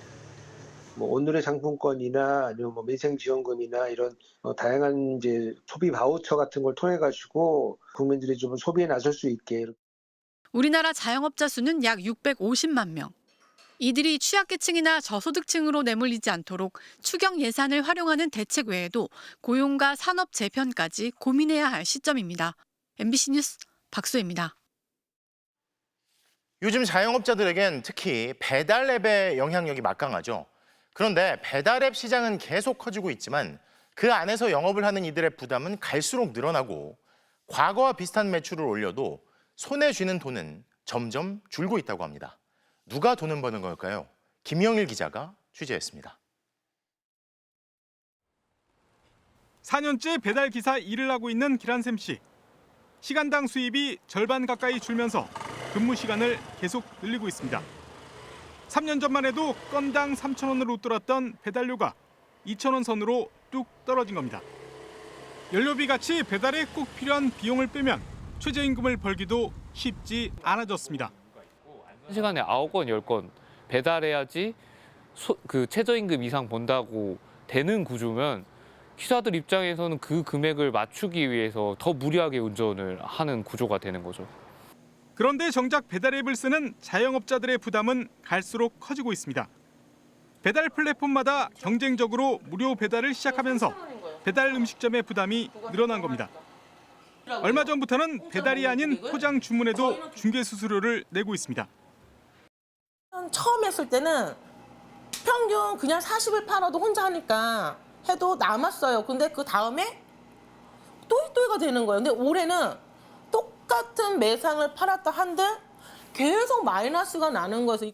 오늘의 상품권이나 아니면 민생지원금이나 이런 다양한 이제 소비 바우처 같은 걸 통해 가지고 국민들이 좀 소비에 나설 수 있게. 우리나라 자영업자 수는 약 650만 명. 이들이 취약계층이나 저소득층으로 내몰리지 않도록 추경 예산을 활용하는 대책 외에도 고용과 산업 재편까지 고민해야 할 시점입니다. MBC 뉴스 박소혜입니다. 요즘 자영업자들에겐 특히 배달 앱의 영향력이 막강하죠. 그런데 배달 앱 시장은 계속 커지고 있지만 그 안에서 영업을 하는 이들의 부담은 갈수록 늘어나고 과거와 비슷한 매출을 올려도 손에 쥐는 돈은 점점 줄고 있다고 합니다. 누가 돈을 버는 걸까요? 김영일 기자가 취재했습니다. 4년째 배달 기사 일을 하고 있는 기란샘 씨. 시간당 수입이 절반 가까이 줄면서 근무 시간을 계속 늘리고 있습니다. 3년 전만 해도 건당 3,000원으로 웃돌았던 배달료가 2,000원 선으로 뚝 떨어진 겁니다. 연료비 같이 배달에 꼭 필요한 비용을 빼면 최저임금을 벌기도 쉽지 않아졌습니다. 1시간에 9건, 10건 배달해야지 그 최저임금 이상 번다고 되는 구조면 기사들 입장에서는 그 금액을 맞추기 위해서 더 무리하게 운전을 하는 구조가 되는 거죠. 그런데 정작 배달 앱을 쓰는 자영업자들의 부담은 갈수록 커지고 있습니다. 배달 플랫폼마다 경쟁적으로 무료 배달을 시작하면서 배달 음식점의 부담이 늘어난 겁니다. 얼마 전부터는 배달이 아닌 포장 주문에도 중개 수수료를 내고 있습니다. 처음 했을 때는 평균 그냥 40을 팔아도 혼자 하니까 해도 남았어요. 근데 그 다음에 또이또이가 되는 거예요. 근데 올해는 똑같은 매상을 팔았다 한들 계속 마이너스가 나는 거예요.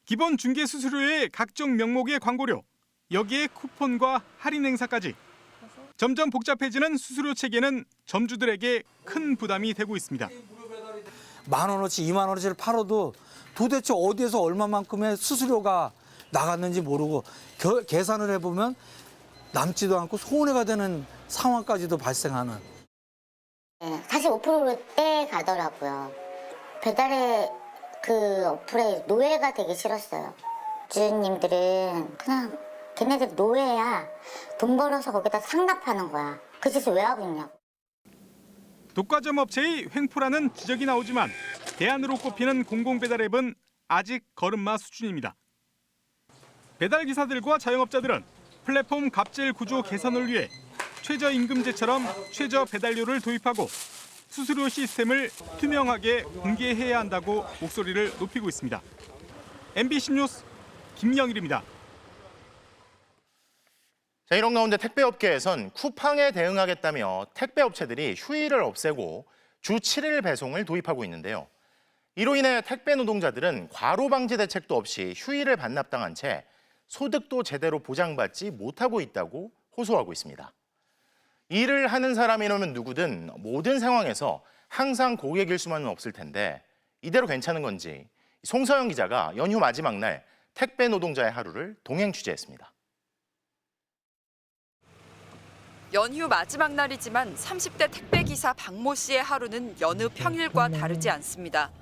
기본 중개 수수료에 각종 명목의 광고료, 여기에 쿠폰과 할인 행사까지. 점점 복잡해지는 수수료 체계는 점주들에게 큰 부담이 되고 있습니다. 10,000원어치, 20,000원어치를 팔아도 도대체 어디에서 얼마만큼의 수수료가 나갔는지 모르고 계산을 해보면 남지도 않고 손해가 되는 상황까지도 발생하는. 네, 45%대 가더라고요. 배달의 그 어플에 노예가 되기 싫었어요. 주인님들은 그냥 걔네들 노예야. 돈 벌어서 거기다 상납하는 거야. 그 짓을 왜 하고 있냐고. 독과점 업체의 횡포라는 지적이 나오지만 대안으로 꼽히는 공공배달 앱은 아직 걸음마 수준입니다. 배달기사들과 자영업자들은 플랫폼 갑질 구조 개선을 위해 최저임금제처럼 최저배달료를 도입하고 수수료 시스템을 투명하게 공개해야 한다고 목소리를 높이고 있습니다. MBC 뉴스 김영일입니다. 자, 이런 가운데 택배업계에선 쿠팡에 대응하겠다며 택배업체들이 휴일을 없애고 주 7일 배송을 도입하고 있는데요. 이로 인해 택배 노동자들은 과로 방지 대책도 없이 휴일을 반납당한 채 소득도 제대로 보장받지 못하고 있다고 호소하고 있습니다. 일을 하는 사람이라면 누구든 모든 상황에서 항상 고객일 수만은 없을 텐데 이대로 괜찮은 건지 송서영 기자가 연휴 마지막 날 택배 노동자의 하루를 동행 취재했습니다. 연휴 마지막 날이지만 30대 택배기사 박모 씨의 하루는 여느 평일과 다르지 않습니다.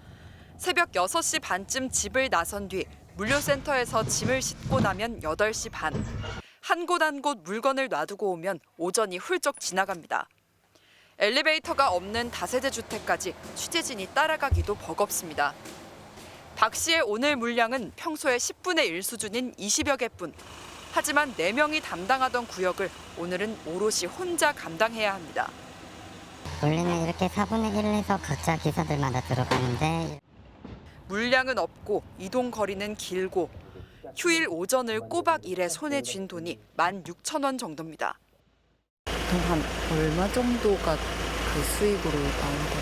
새벽 6시 반쯤 집을 나선 뒤 물류센터에서 짐을 싣고 나면 8시 반. 한 곳 한 곳 물건을 놔두고 오면 오전이 훌쩍 지나갑니다. 엘리베이터가 없는 다세대 주택까지 취재진이 따라가기도 버겁습니다. 박 씨의 오늘 물량은 평소의 10분의 1 수준인 20여 개뿐. 하지만 4명이 담당하던 구역을 오늘은 오롯이 혼자 감당해야 합니다. 원래는 이렇게 4분의 1을 해서 각자 기사들마다 들어가는데 물량은 없고 이동 거리는 길고 휴일 오전을 꼬박 일해 손에 쥔 돈이 16,000원 정도입니다. 한 얼마 정도가 그 수익으로 나온 것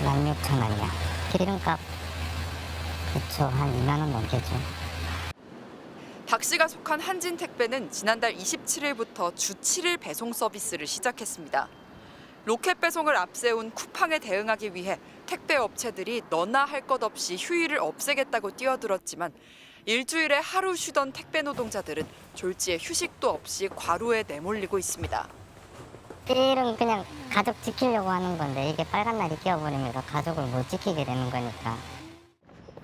같아요? 16,000원이요. 기름값 그쵸, 한 2만 원 넘겠죠. 박 씨가 속한 한진택배는 지난달 27일부터 주 7일 배송 서비스를 시작했습니다. 로켓 배송을 앞세운 쿠팡에 대응하기 위해 택배 업체들이 너나 할 것 없이 휴일을 없애겠다고 뛰어들었지만 일주일에 하루 쉬던 택배 노동자들은 졸지에 휴식도 없이 과로에 내몰리고 있습니다. 일은 그냥 가족 지키려고 하는 건데 이게 빨간 날이 끼어버리면 가족을 못 지키게 되는 거니까.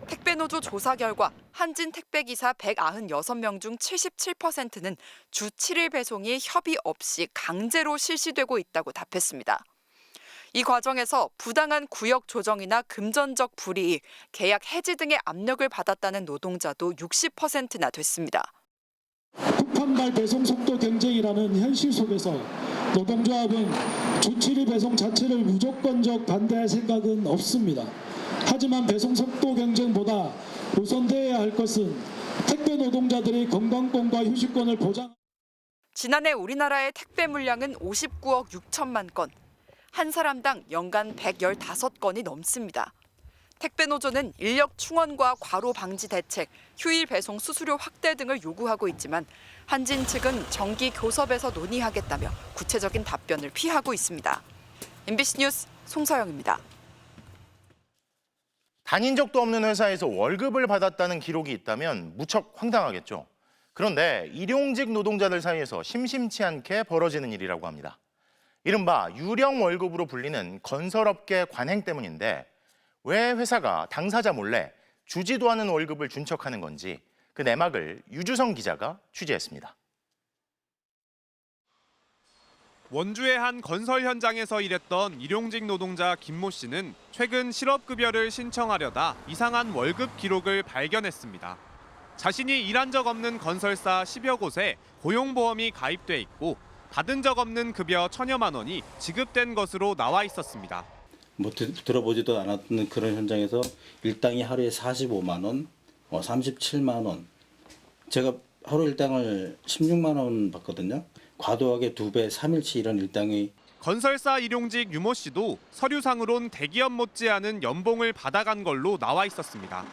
택배노조 조사 결과 한진 택배기사 196명 중 77%는 주 7일 배송이 협의 없이 강제로 실시되고 있다고 답했습니다. 이 과정에서 부당한 구역 조정이나 금전적 불이익, 계약 해지 등의 압력을 받았다는 노동자도 60%나 됐습니다. 쿠팡발 배송 속도 경쟁이라는 현실 속에서 노동조합은 주 7일 배송 자체를 무조건적 반대할 생각은 없습니다. 하지만 배송 속도 경쟁보다 우선되어야 할 것은 택배 노동자들의 건강권과 휴식권을 보장. 지난해 우리나라의 택배 물량은 59억 6천만 건. 한 사람당 연간 115건이 넘습니다. 택배 노조는 인력 충원과 과로 방지 대책, 휴일 배송 수수료 확대 등을 요구하고 있지만 한진 측은 정기 교섭에서 논의하겠다며 구체적인 답변을 피하고 있습니다. MBC 뉴스 송서영입니다. 다닌 적도 없는 회사에서 월급을 받았다는 기록이 있다면 무척 황당하겠죠. 그런데 일용직 노동자들 사이에서 심심치 않게 벌어지는 일이라고 합니다. 이른바 유령 월급으로 불리는 건설업계 관행 때문인데 왜 회사가 당사자 몰래 주지도 않은 월급을 준 척하는 건지 그 내막을 유주성 기자가 취재했습니다. 원주의 한 건설 현장에서 일했던 일용직 노동자 김모 씨는 최근 실업급여를 신청하려다 이상한 월급 기록을 발견했습니다. 자신이 일한 적 없는 건설사 10여 곳에 고용보험이 가입돼 있고 받은 적 없는 급여 1,000여만 원이 지급된 것으로 나와 있었습니다. 들어보지도 않았던 그런 현장에서 일당이 하루에 45만 원, 37만 원. 제가 하루 일당을 16만 원 받거든요. 과도하게 2배, 3일치 이런 일당이. 건설사 일용직 유모 씨도 서류상으론 대기업 못지않은 연봉을 받아간 걸로 나와 있었습니다.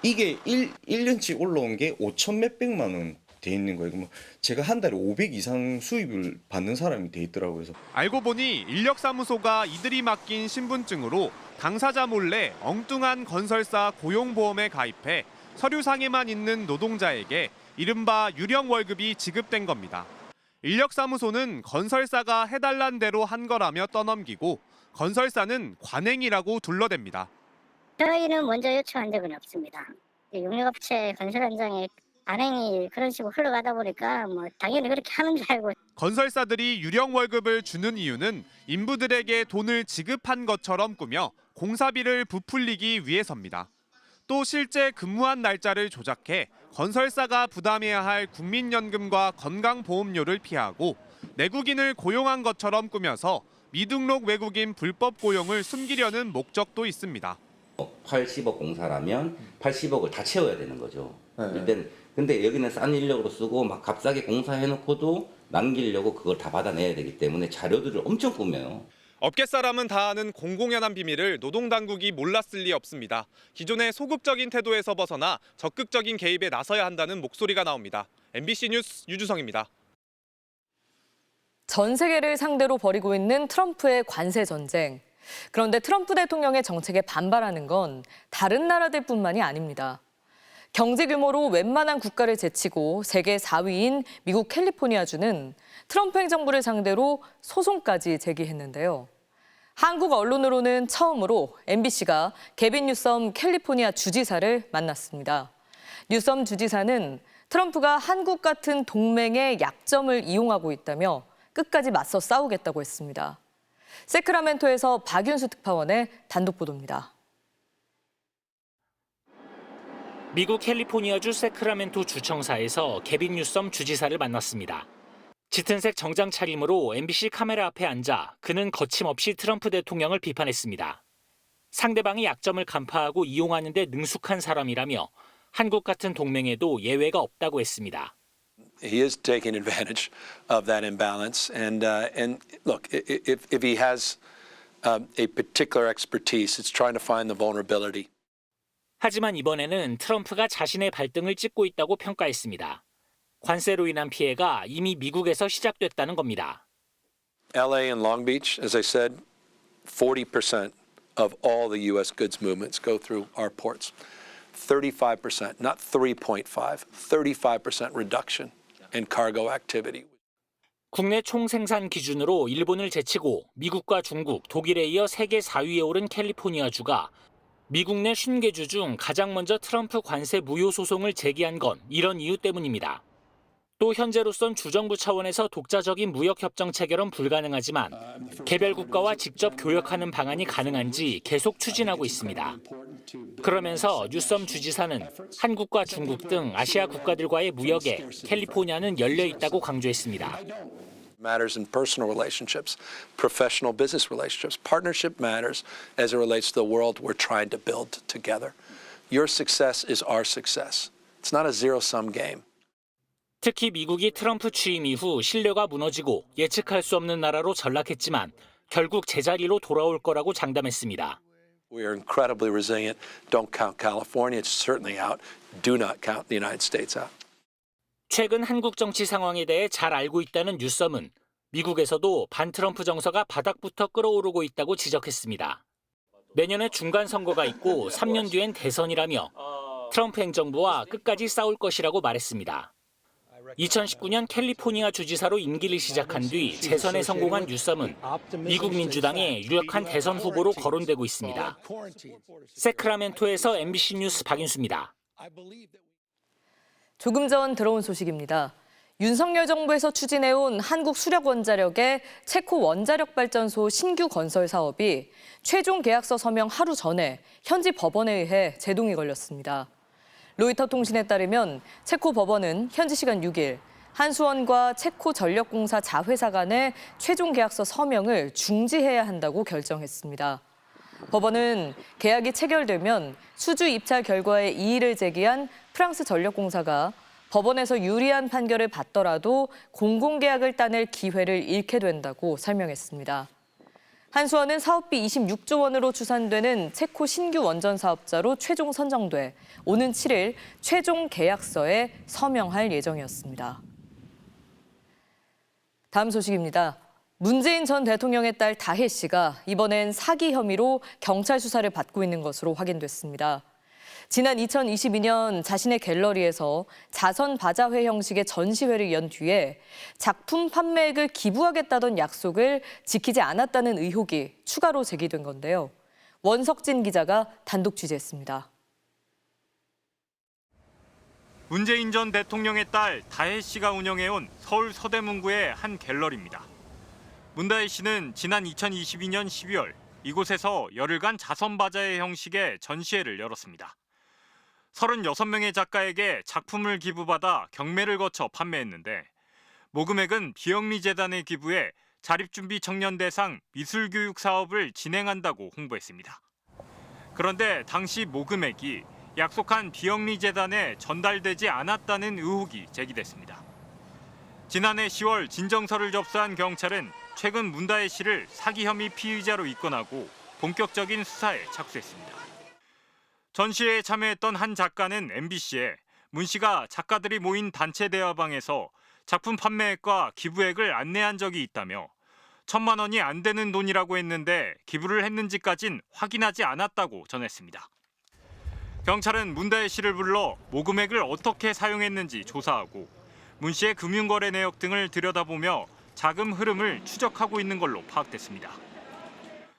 이게 1년치 올라온 게 5천 몇백만 원 돼 있는 거예요. 뭐 제가 한 달에 500 이상 수입을 받는 사람이 돼 있더라고요. 그래서 알고 보니 인력사무소가 이들이 맡긴 신분증으로 당사자 몰래 엉뚱한 건설사 고용보험에 가입해 서류상에만 있는 노동자에게 이른바 유령 월급이 지급된 겁니다. 인력사무소는 건설사가 해달란 대로 한 거라며 떠넘기고 건설사는 관행이라고 둘러댑니다. 저희는 먼저 요청한 적은 없습니다. 용역업체 건설 현장에 관행이 그런 식으로 흘러가다 보니까 뭐 당연히 그렇게 하는 줄 알고. 건설사들이 유령 월급을 주는 이유는 인부들에게 돈을 지급한 것처럼 꾸며 공사비를 부풀리기 위해서입니다. 또 실제 근무한 날짜를 조작해 건설사가 부담해야 할 국민연금과 건강보험료를 피하고 내국인을 고용한 것처럼 꾸며서 미등록 외국인 불법 고용을 숨기려는 목적도 있습니다. 80억 공사라면 80억을 다 채워야 되는 거죠. 근데 여기는 싼 인력으로 쓰고 막 값싸게 공사해놓고도 남기려고 그걸 다 받아내야 되기 때문에 자료들을 엄청 꾸며요. 업계 사람은 다 아는 공공연한 비밀을 노동당국이 몰랐을 리 없습니다. 기존의 소극적인 태도에서 벗어나 적극적인 개입에 나서야 한다는 목소리가 나옵니다. MBC 뉴스 유주성입니다. 전 세계를 상대로 벌이고 있는 트럼프의 관세 전쟁. 그런데 트럼프 대통령의 정책에 반발하는 건 다른 나라들뿐만이 아닙니다. 경제 규모로 웬만한 국가를 제치고 세계 4위인 미국 캘리포니아주는 트럼프 행정부를 상대로 소송까지 제기했는데요. 한국 언론으로는 처음으로 MBC가 개빈 뉴섬 캘리포니아 주지사를 만났습니다. 뉴섬 주지사는 트럼프가 한국 같은 동맹의 약점을 이용하고 있다며 끝까지 맞서 싸우겠다고 했습니다. 세크라멘토에서 박윤수 특파원의 단독 보도입니다. 미국 캘리포니아주 세크라멘토 주청사에서 개빈 뉴섬 주지사를 만났습니다. 짙은색 정장 차림으로 MBC 카메라 앞에 앉아 그는 거침없이 트럼프 대통령을 비판했습니다. 상대방의 약점을 간파하고 이용하는 데 능숙한 사람이라며 한국 같은 동맹에도 예외가 없다고 했습니다. He is taking advantage of that imbalance, and look, if he has a particular expertise, it's trying to find the vulnerability. 하지만 이번에는 트럼프가 자신의 발등을 찍고 있다고 평가했습니다. 관세로 인한 피해가 이미 미국에서 시작됐다는 겁니다. LA and Long Beach, as I said, 40% of all the U.S. goods movements go through our ports. 35%, not 3.5, 35% reduction in cargo activity. 국내 총생산 기준으로 일본을 제치고 미국과 중국, 독일에 이어 세계 4위에 오른 캘리포니아주가 미국 내 50개 중 가장 먼저 트럼프 관세 무효 소송을 제기한 건 이런 이유 때문입니다. 또 현재로선 주정부 차원에서 독자적인 무역협정 체결은 불가능하지만 개별 국가와 직접 교역하는 방안이 가능한지 계속 추진하고 있습니다. 그러면서 뉴섬 주지사는 한국과 중국 등 아시아 국가들과의 무역에 캘리포니아는 열려 있다고 강조했습니다. Matters in personal relationships, professional business relationships. Partnership matters as it relates to the world we're trying to build together. Your success is our success. It's not a zero-sum game. 특히 미국이 트럼프 취임 이후 신뢰가 무너지고 예측할 수 없는 나라로 전락했지만 결국 제자리로 돌아올 거라고 장담했습니다. We are incredibly resilient. Don't count California. It's certainly out. Do not count the United States out. 최근 한국 정치 상황에 대해 잘 알고 있다는 뉴섬은 미국에서도 반트럼프 정서가 바닥부터 끓어오르고 있다고 지적했습니다. 내년에 중간 선거가 있고 3년 뒤엔 대선이라며 트럼프 행정부와 끝까지 싸울 것이라고 말했습니다. 2019년 캘리포니아 주지사로 임기를 시작한 뒤 재선에 성공한 뉴섬은 미국 민주당의 유력한 대선 후보로 거론되고 있습니다. 세크라멘토에서 MBC 뉴스 박인수입니다. 조금 전 들어온 소식입니다. 윤석열 정부에서 추진해온 한국수력원자력의 체코 원자력발전소 신규 건설 사업이 최종 계약서 서명 하루 전에 현지 법원에 의해 제동이 걸렸습니다. 로이터 통신에 따르면 체코 법원은 현지 시간 6일 한수원과 체코 전력공사 자회사 간의 최종 계약서 서명을 중지해야 한다고 결정했습니다. 법원은 계약이 체결되면 수주 입찰 결과에 이의를 제기한 프랑스 전력공사가 법원에서 유리한 판결을 받더라도 공공계약을 따낼 기회를 잃게 된다고 설명했습니다. 한수원은 사업비 26조 원으로 추산되는 체코 신규 원전 사업자로 최종 선정돼 오는 7일 최종 계약서에 서명할 예정이었습니다. 다음 소식입니다. 문재인 전 대통령의 딸 다혜 씨가 이번엔 사기 혐의로 경찰 수사를 받고 있는 것으로 확인됐습니다. 지난 2022년 자신의 갤러리에서 자선 바자회 형식의 전시회를 연 뒤에 작품 판매액을 기부하겠다던 약속을 지키지 않았다는 의혹이 추가로 제기된 건데요. 원석진 기자가 단독 취재했습니다. 문재인 전 대통령의 딸 다혜 씨가 운영해온 서울 서대문구의 한 갤러리입니다. 문다혜 씨는 지난 2022년 12월 이곳에서 열흘간 자선 바자회 형식의 전시회를 열었습니다. 36명의 작가에게 작품을 기부받아 경매를 거쳐 판매했는데 모금액은 비영리재단에 기부해 자립준비 청년 대상 미술교육 사업을 진행한다고 홍보했습니다. 그런데 당시 모금액이 약속한 비영리재단에 전달되지 않았다는 의혹이 제기됐습니다. 지난해 10월 진정서를 접수한 경찰은 최근 문다혜 씨를 사기 혐의 피의자로 입건하고 본격적인 수사에 착수했습니다. 전시회에 참여했던 한 작가는 MBC에 문 씨가 작가들이 모인 단체 대화방에서 작품 판매액과 기부액을 안내한 적이 있다며 1,000만 원이 안 되는 돈이라고 했는데 기부를 했는지까진 확인하지 않았다고 전했습니다. 경찰은 문다혜 씨를 불러 모금액을 어떻게 사용했는지 조사하고 문 씨의 금융거래 내역 등을 들여다보며 자금 흐름을 추적하고 있는 걸로 파악됐습니다.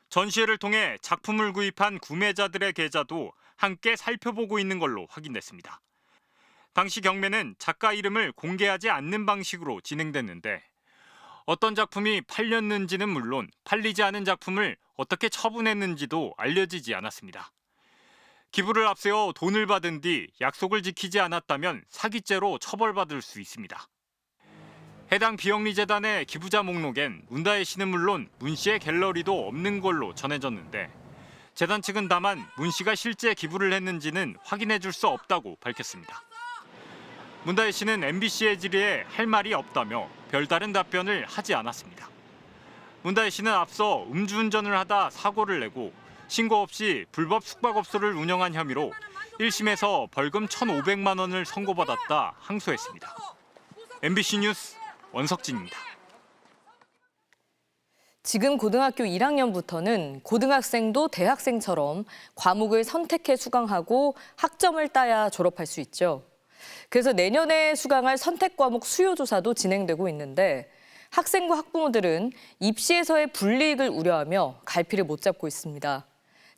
전시회를 통해 작품을 구입한 구매자들의 계좌도 함께 살펴보고 있는 걸로 확인됐습니다. 당시 경매는 작가 이름을 공개하지 않는 방식으로 진행됐는데 어떤 작품이 팔렸는지는 물론 팔리지 않은 작품을 어떻게 처분했는지도 알려지지 않았습니다. 기부를 앞세워 돈을 받은 뒤 약속을 지키지 않았다면 사기죄로 처벌받을 수 있습니다. 해당 비영리재단의 기부자 목록엔 문다혜 씨는 물론 문 씨의 갤러리도 없는 걸로 전해졌는데 재단 측은 다만 문 씨가 실제 기부를 했는지는 확인해 줄 수 없다고 밝혔습니다. 문다혜 씨는 MBC의 질의에 할 말이 없다며 별다른 답변을 하지 않았습니다. 문다혜 씨는 앞서 음주운전을 하다 사고를 내고 신고 없이 불법 숙박업소를 운영한 혐의로 1심에서 벌금 1,500만 원을 선고받았다 항소했습니다. MBC 뉴스 원석진입니다. 지금 고등학교 1학년부터는 고등학생도 대학생처럼 과목을 선택해 수강하고 학점을 따야 졸업할 수 있죠. 그래서 내년에 수강할 선택 과목 수요 조사도 진행되고 있는데 학생과 학부모들은 입시에서의 불이익을 우려하며 갈피를 못 잡고 있습니다.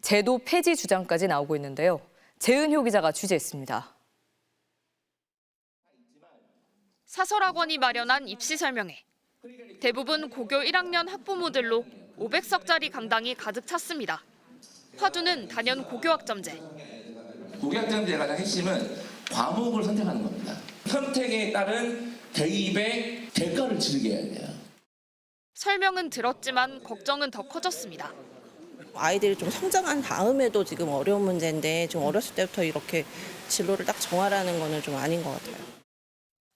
제도 폐지 주장까지 나오고 있는데요. 재은효 기자가 취재했습니다. 사설학원이 마련한 입시 설명회. 대부분 고교 1학년 학부모들로 500석짜리 강당이 가득 찼습니다. 화두는 단연 고교학점제. 고교학점제의 가장 핵심은 과목을 선택하는 겁니다. 선택에 따른 대입의 대가를 치르게 해야 돼요. 설명은 들었지만 걱정은 더 커졌습니다. 아이들이 좀 성장한 다음에도 지금 어려운 문제인데 좀 어렸을 때부터 이렇게 진로를 딱 정하라는 거는 좀 아닌 것 같아요.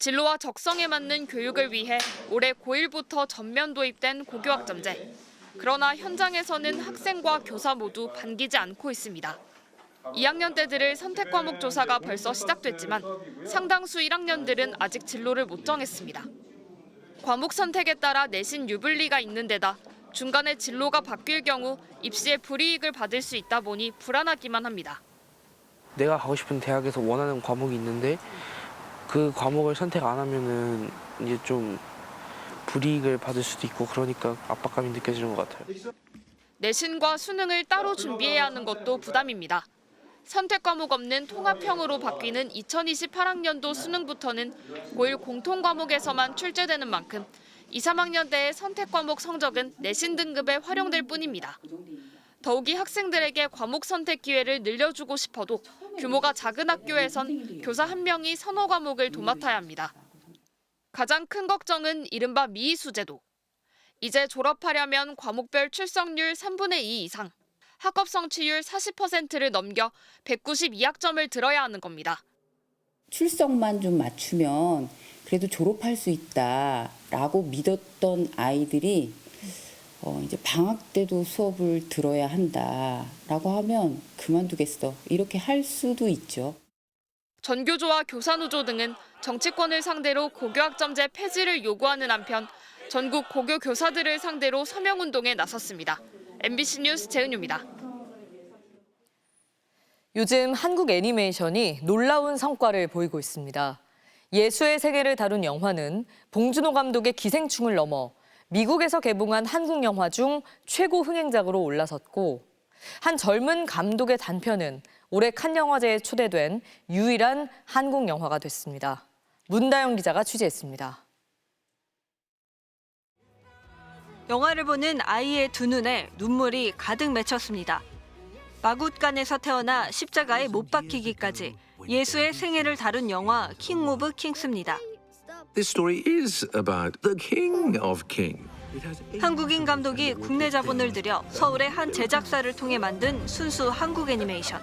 진로와 적성에 맞는 교육을 위해 올해 고1부터 전면 도입된 고교학점제. 그러나 현장에서는 학생과 교사 모두 반기지 않고 있습니다. 2학년대들을 선택 과목 조사가 벌써 시작됐지만 상당수 1학년들은 아직 진로를 못 정했습니다. 과목 선택에 따라 내신 유불리가 있는 데다 중간에 진로가 바뀔 경우 입시에 불이익을 받을 수 있다 보니 불안하기만 합니다. 내가 가고 싶은 대학에서 원하는 과목이 있는데 그 과목을 선택 안 하면은 이제 좀 불이익을 받을 수도 있고 그러니까 압박감이 느껴지는 것 같아요. 내신과 수능을 따로 준비해야 하는 것도 부담입니다. 선택 과목 없는 통합형으로 바뀌는 2028학년도 수능부터는 고1 공통 과목에서만 출제되는 만큼 2, 3학년대의 선택 과목 성적은 내신 등급에 활용될 뿐입니다. 더욱이 학생들에게 과목 선택 기회를 늘려주고 싶어도 규모가 작은 학교에선 교사 한 명이 서너 과목을 도맡아야 합니다. 가장 큰 걱정은 이른바 미이수제도. 이제 졸업하려면 과목별 출석률 3분의 2 이상, 학업 성취율 40%를 넘겨 192학점을 들어야 하는 겁니다. 출석만 좀 맞추면 그래도 졸업할 수 있다라고 믿었던 아이들이 이제 방학 때도 수업을 들어야 한다라고 하면 그만두겠어. 이렇게 할 수도 있죠. 전교조와 교사노조 등은 정치권을 상대로 고교학점제 폐지를 요구하는 한편 전국 고교 교사들을 상대로 서명운동에 나섰습니다. MBC 뉴스 재은유입니다. 요즘 한국 애니메이션이 놀라운 성과를 보이고 있습니다. 예수의 세계를 다룬 영화는 봉준호 감독의 기생충을 넘어 미국에서 개봉한 한국 영화 중 최고 흥행작으로 올라섰고 한 젊은 감독의 단편은 올해 칸 영화제에 초대된 유일한 한국 영화가 됐습니다. 문다영 기자가 취재했습니다. 영화를 보는 아이의 두 눈에 눈물이 가득 맺혔습니다. 마굿간에서 태어나 십자가에 못 박히기까지 예수의 생애를 다룬 영화 킹 오브 킹스입니다. This story is about the king of king. 한국인 감독이 국내 자본을 들여 서울의 한 제작사를 통해 만든 순수 한국 애니메이션.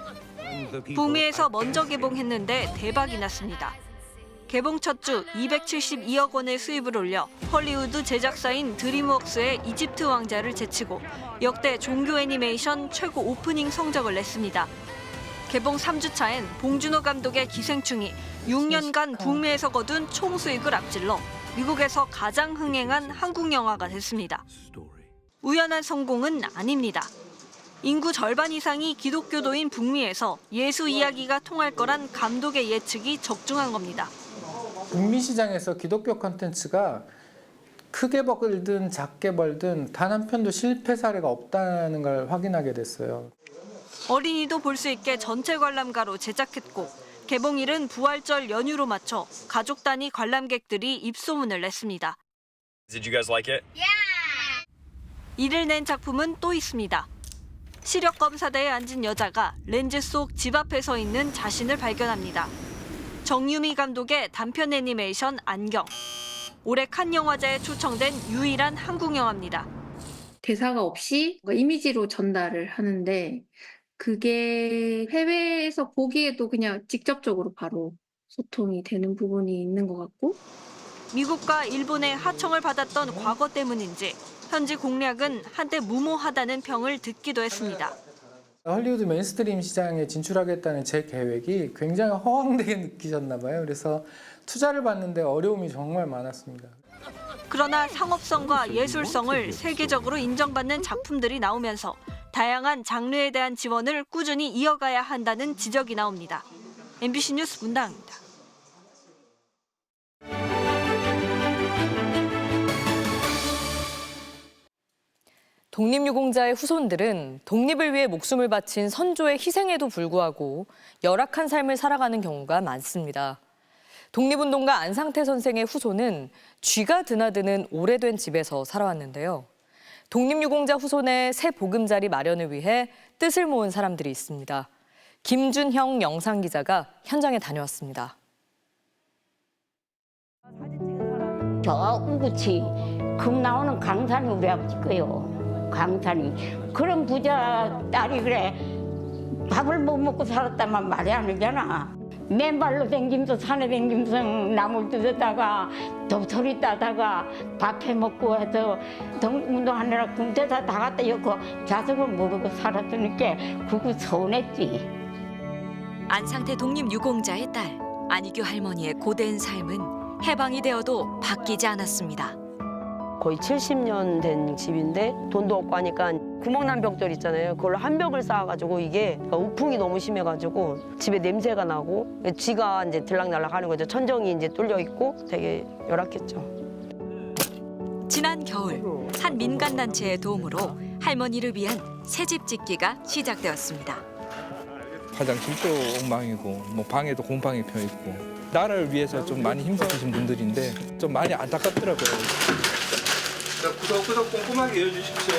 북미에서 먼저 개봉했는데 대박이 났습니다. 개봉 첫 주 272억 원의 수입을 올려 헐리우드 제작사인 드림웍스의 이집트 왕자를 제치고 역대 종교 애니메이션 최고 오프닝 성적을 냈습니다. 개봉 3주차엔 봉준호 감독의 기생충이 6년간 북미에서 거둔 총 수익을 앞질러 미국에서 가장 흥행한 한국 영화가 됐습니다. 우연한 성공은 아닙니다. 인구 절반 이상이 기독교도인 북미에서 예수 이야기가 통할 거란 감독의 예측이 적중한 겁니다. 북미 시장에서 기독교 콘텐츠가 크게 벌든 작게 벌든 단 한 편도 실패 사례가 없다는 걸 확인하게 됐어요. 어린이도 볼 수 있게 전체 관람가로 제작했고 개봉일은 부활절 연휴로 맞춰 가족 단위 관람객들이 입소문을 냈습니다. Did you guys like it? 이를 낸 작품은 또 있습니다. 시력 검사대에 앉은 여자가 렌즈 속 집 앞에 서 있는 자신을 발견합니다. 정유미 감독의 단편 애니메이션 안경. 올해 칸 영화제에 초청된 유일한 한국 영화입니다. 대사가 없이 이미지로 전달을 하는데 그게 해외에서 보기에도 그냥 직접적으로 바로 소통이 되는 부분이 있는 것 같고 미국과 일본의 하청을 받았던 과거 때문인지 현지 공략은 한때 무모하다는 평을 듣기도 했습니다. 헐리우드 메인스트림 시장에 진출하겠다는 제 계획이 굉장히 허황되게 느끼셨나 봐요. 그래서 투자를 받는데 어려움이 정말 많았습니다. 그러나 상업성과 예술성을 세계적으로 인정받는 작품들이 나오면서 다양한 장르에 대한 지원을 꾸준히 이어가야 한다는 지적이 나옵니다. MBC 뉴스 문다은입니다. 독립유공자의 후손들은 독립을 위해 목숨을 바친 선조의 희생에도 불구하고 열악한 삶을 살아가는 경우가 많습니다. 독립운동가 안상태 선생의 후손은 쥐가 드나드는 오래된 집에서 살아왔는데요. 독립유공자 후손의 새 보금자리 마련을 위해 뜻을 모은 사람들이 있습니다. 김준형 영상기자가 현장에 다녀왔습니다. 저 우구치 금 나오는 강산이 우리 아버지 거요. 강산이. 그런 부자 딸이 그래 밥을 못 먹고 살았다만 말이 아니잖아. 맨발로 댕기면서 산에 댕기면서 나물 뜯었다가 도토리 따다가 밥 해먹고 해서 운동하느라 군대다 다 갖다 엮고 자석을 모르고 살았으니까 그거 서운했지. 안상태 독립유공자의 딸 안희규 할머니의 고된 삶은 해방이 되어도 바뀌지 않았습니다. 거의 70년 된 집인데 돈도 없고 하니까 구멍난 벽돌 있잖아요. 그걸로 한 벽을 쌓아가지고 이게 우풍이 너무 심해가지고 집에 냄새가 나고 쥐가 이제 들락날락 하는 거죠. 천정이 이제 뚫려 있고 되게 열악했죠. 지난 겨울 한 민간단체의 도움으로 할머니를 위한 새집 짓기가 시작되었습니다. 화장실도 엉망이고 뭐 방에도 곰팡이 펴 있고 나라를 위해서 좀 많이 힘쓰신 분들인데 좀 많이 안타깝더라고요. 구석구석 꼼꼼하게 이어주십시오.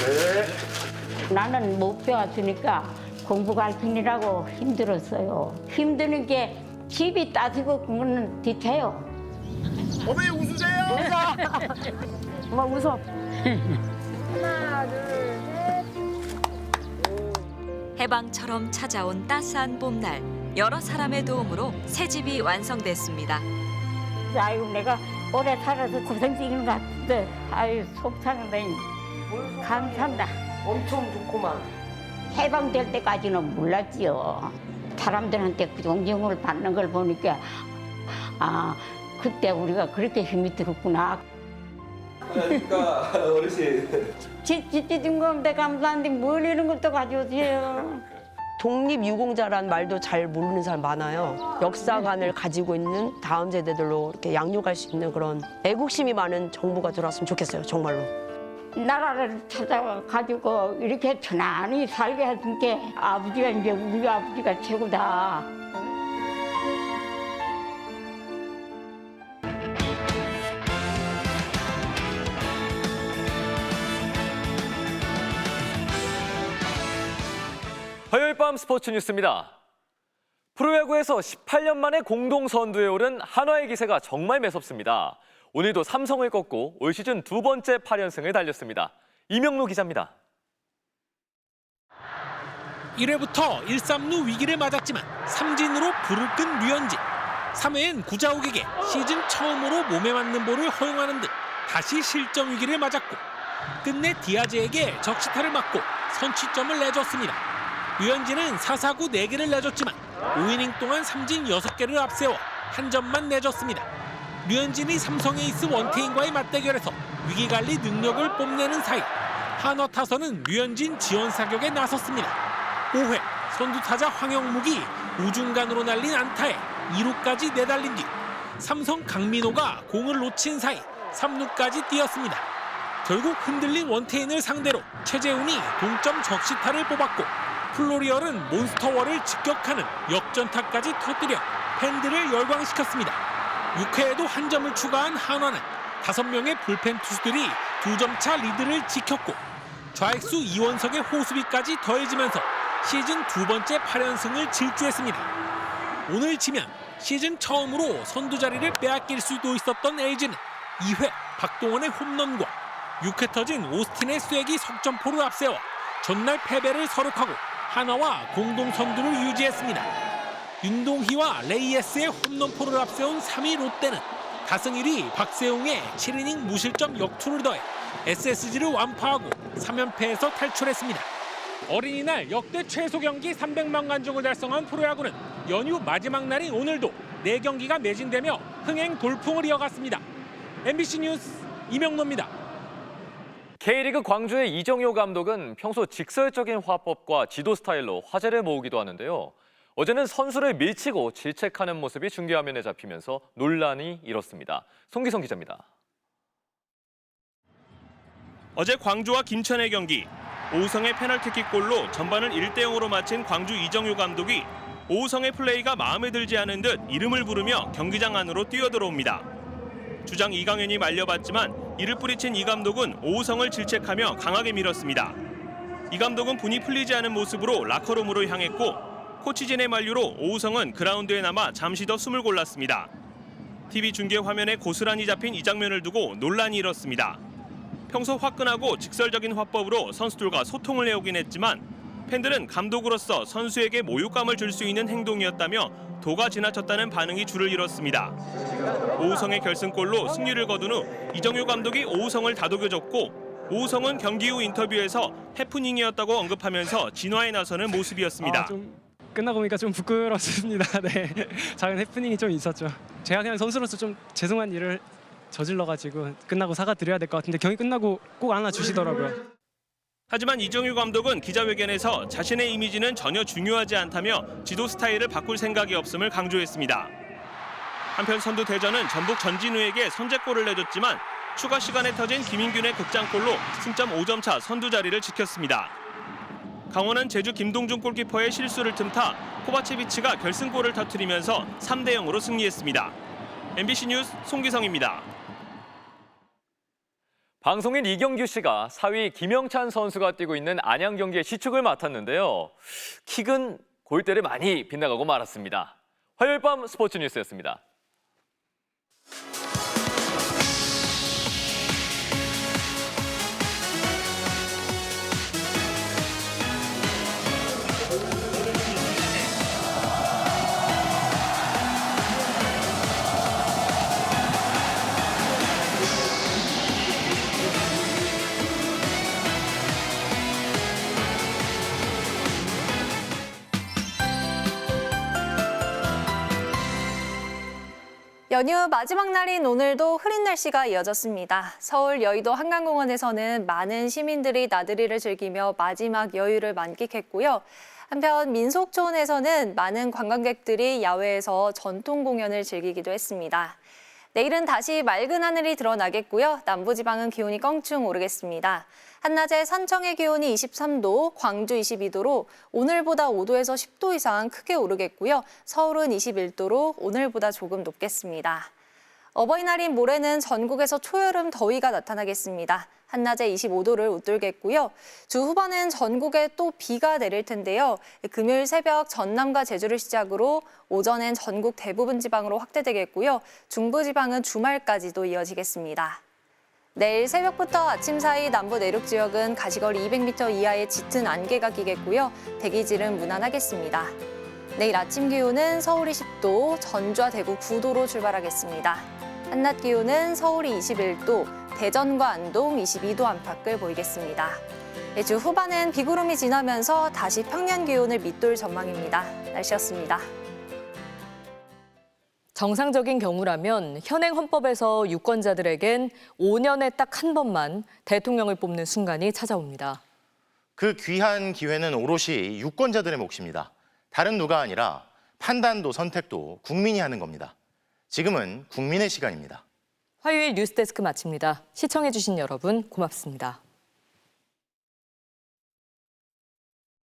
네. 나는 못 배웠으니까 공부 가르치느라고 힘들었어요. 힘드는 게 집이 따지고 그거는 뒤쳐요. 어머니 웃으세요. 엄마 웃어. 하나, 둘, 셋. 해방처럼 찾아온 따스한 봄날, 여러 사람의 도움으로 새 집이 완성됐습니다. 아이고 내가 오래 살아서 고생시키는 것 같은데 아유 속상하네. 감사합니다. 엄청 좋구만. 해방될 때까지는 몰랐지요. 사람들한테 그 존경을 받는 걸 보니까 아 그때 우리가 그렇게 힘이 들었구나. 안녕하십니까 어르신. 짓준 건데 감사한데 뭘 이런 것도 가져오세요. 독립유공자란 말도 잘 모르는 사람 많아요. 역사관을 가지고 있는 다음 세대들로 이렇게 양육할 수 있는 그런 애국심이 많은 정부가 들어왔으면 좋겠어요, 정말로. 나라를 찾아가지고 이렇게 편안히 살게 해준 게 아버지가 이제 우리 아버지가 최고다. 화요일 밤 스포츠 뉴스입니다. 프로야구에서 18년 만에 공동 선두에 오른 한화의 기세가 정말 매섭습니다. 오늘도 삼성을 꺾고 올 시즌 두 번째 8연승을 달렸습니다. 이명로 기자입니다. 1회부터 1-3루 위기를 맞았지만 삼진으로 불을 끈 류현진. 3회엔 구자욱에게 시즌 처음으로 몸에 맞는 볼을 허용하는 등 다시 실점 위기를 맞았고 끝내 디아즈에게 적시타를 맞고 선취점을 내줬습니다. 류현진은 4사구 4개를 내줬지만 5이닝 동안 삼진 6개를 앞세워 한 점만 내줬습니다. 류현진이 삼성 에이스 원태인과의 맞대결에서 위기관리 능력을 뽐내는 사이 한화 타선은 류현진 지원 사격에 나섰습니다. 5회 선두타자 황영묵이 우중간으로 날린 안타에 2루까지 내달린 뒤 삼성 강민호가 공을 놓친 사이 3루까지 뛰었습니다. 결국 흔들린 원태인을 상대로 최재훈이 동점 적시타를 뽑았고 플로리얼은 몬스터월을 직격하는 역전타까지 터뜨려 팬들을 열광시켰습니다. 6회에도 한 점을 추가한 한화는 5명의 불펜 투수들이 2점차 리드를 지켰고 좌익수 이원석의 호수비까지 더해지면서 시즌 두 번째 8연승을 질주했습니다. 오늘 지면 시즌 처음으로 선두 자리를 빼앗길 수도 있었던 LG는 2회 박동원의 홈런과 6회 터진 오스틴의 쐐기 석점포를 앞세워 전날 패배를 서력하고 한화와 공동 선두를 유지했습니다. 윤동희와 레이에스의 홈런포를 앞세운 3위 롯데는 다승 1위 박세웅의 7이닝 무실점 역투를 더해 SSG를 완파하고 3연패에서 탈출했습니다. 어린이날 역대 최소 경기 300만 관중을 달성한 프로야구는 연휴 마지막 날인 오늘도 4경기가 매진되며 흥행 돌풍을 이어갔습니다. MBC 뉴스 이명노입니다. K리그 광주의 이정효 감독은 평소 직설적인 화법과 지도 스타일로 화제를 모으기도 하는데요. 어제는 선수를 밀치고 질책하는 모습이 중계화면에 잡히면서 논란이 일었습니다. 송기성 기자입니다. 어제 광주와 김천의 경기. 오우성의 페널티킥 골로 전반을 1대0으로 마친 광주 이정효 감독이 오우성의 플레이가 마음에 들지 않은 듯 이름을 부르며 경기장 안으로 뛰어들어옵니다. 주장 이강현이 말려봤지만 이를 뿌리친 이 감독은 오우성을 질책하며 강하게 밀었습니다. 이 감독은 분이 풀리지 않은 모습으로 라커룸으로 향했고 코치진의 만류로 오우성은 그라운드에 남아 잠시 더 숨을 골랐습니다. TV 중계 화면에 고스란히 잡힌 이 장면을 두고 논란이 일었습니다. 평소 화끈하고 직설적인 화법으로 선수들과 소통을 해오긴 했지만 팬들은 감독으로서 선수에게 모욕감을 줄 수 있는 행동이었다며 도가 지나쳤다는 반응이 줄을 이뤘습니다. 오우성의 결승골로 승리를 거둔 후 이정효 감독이 오우성을 다독여줬고 오우성은 경기 후 인터뷰에서 해프닝이었다고 언급하면서 진화에 나서는 모습이었습니다. 끝나고 보니까 좀 부끄럽습니다. 네, 작은 해프닝이 좀 있었죠. 제가 그냥 선수로서 좀 죄송한 일을 저질러가지고 끝나고 사과드려야 될 것 같은데 경기 끝나고 꼭 안아주시더라고요. 하지만 이정효 감독은 기자회견에서 자신의 이미지는 전혀 중요하지 않다며 지도 스타일을 바꿀 생각이 없음을 강조했습니다. 한편 선두 대전은 전북 전진우에게 선제골을 내줬지만 추가 시간에 터진 김인균의 극장골로 승점 5점 차 선두 자리를 지켰습니다. 강원은 제주 김동준 골키퍼의 실수를 틈타 코바체비치가 결승골을 터뜨리면서 3대0으로 승리했습니다. MBC 뉴스 송기성입니다. 방송인 이경규 씨가 4위 김영찬 선수가 뛰고 있는 안양 경기의 시축을 맡았는데요. 킥은 골대를 많이 빗나가고 말았습니다. 화요일 밤 스포츠 뉴스였습니다. 연휴 마지막 날인 오늘도 흐린 날씨가 이어졌습니다. 서울 여의도 한강공원에서는 많은 시민들이 나들이를 즐기며 마지막 여유를 만끽했고요. 한편 민속촌에서는 많은 관광객들이 야외에서 전통 공연을 즐기기도 했습니다. 내일은 다시 맑은 하늘이 드러나겠고요. 남부지방은 기온이 껑충 오르겠습니다. 한낮에 산청의 기온이 23도, 광주 22도로 오늘보다 5도에서 10도 이상 크게 오르겠고요. 서울은 21도로 오늘보다 조금 높겠습니다. 어버이날인 모레는 전국에서 초여름 더위가 나타나겠습니다. 한낮에 25도를 웃돌겠고요. 주 후반엔 전국에 또 비가 내릴 텐데요. 금요일 새벽 전남과 제주를 시작으로 오전엔 전국 대부분 지방으로 확대되겠고요. 중부지방은 주말까지도 이어지겠습니다. 내일 새벽부터 아침 사이 남부 내륙 지역은 가시거리 200m 이하의 짙은 안개가 끼겠고요. 대기질은 무난하겠습니다. 내일 아침 기온은 서울이 10도, 전주와 대구 9도로 출발하겠습니다. 한낮 기온은 서울이 21도, 대전과 안동 22도 안팎을 보이겠습니다. 주 후반엔 비구름이 지나면서 다시 평년 기온을 밑돌 전망입니다. 날씨였습니다. 정상적인 경우라면 현행 헌법에서 유권자들에겐 5년에 딱 한 번만 대통령을 뽑는 순간이 찾아옵니다. 그 귀한 기회는 오롯이 유권자들의 몫입니다. 다른 누가 아니라 판단도 선택도 국민이 하는 겁니다. 지금은 국민의 시간입니다. 화요일 뉴스데스크 마칩니다. 시청해주신 여러분 고맙습니다.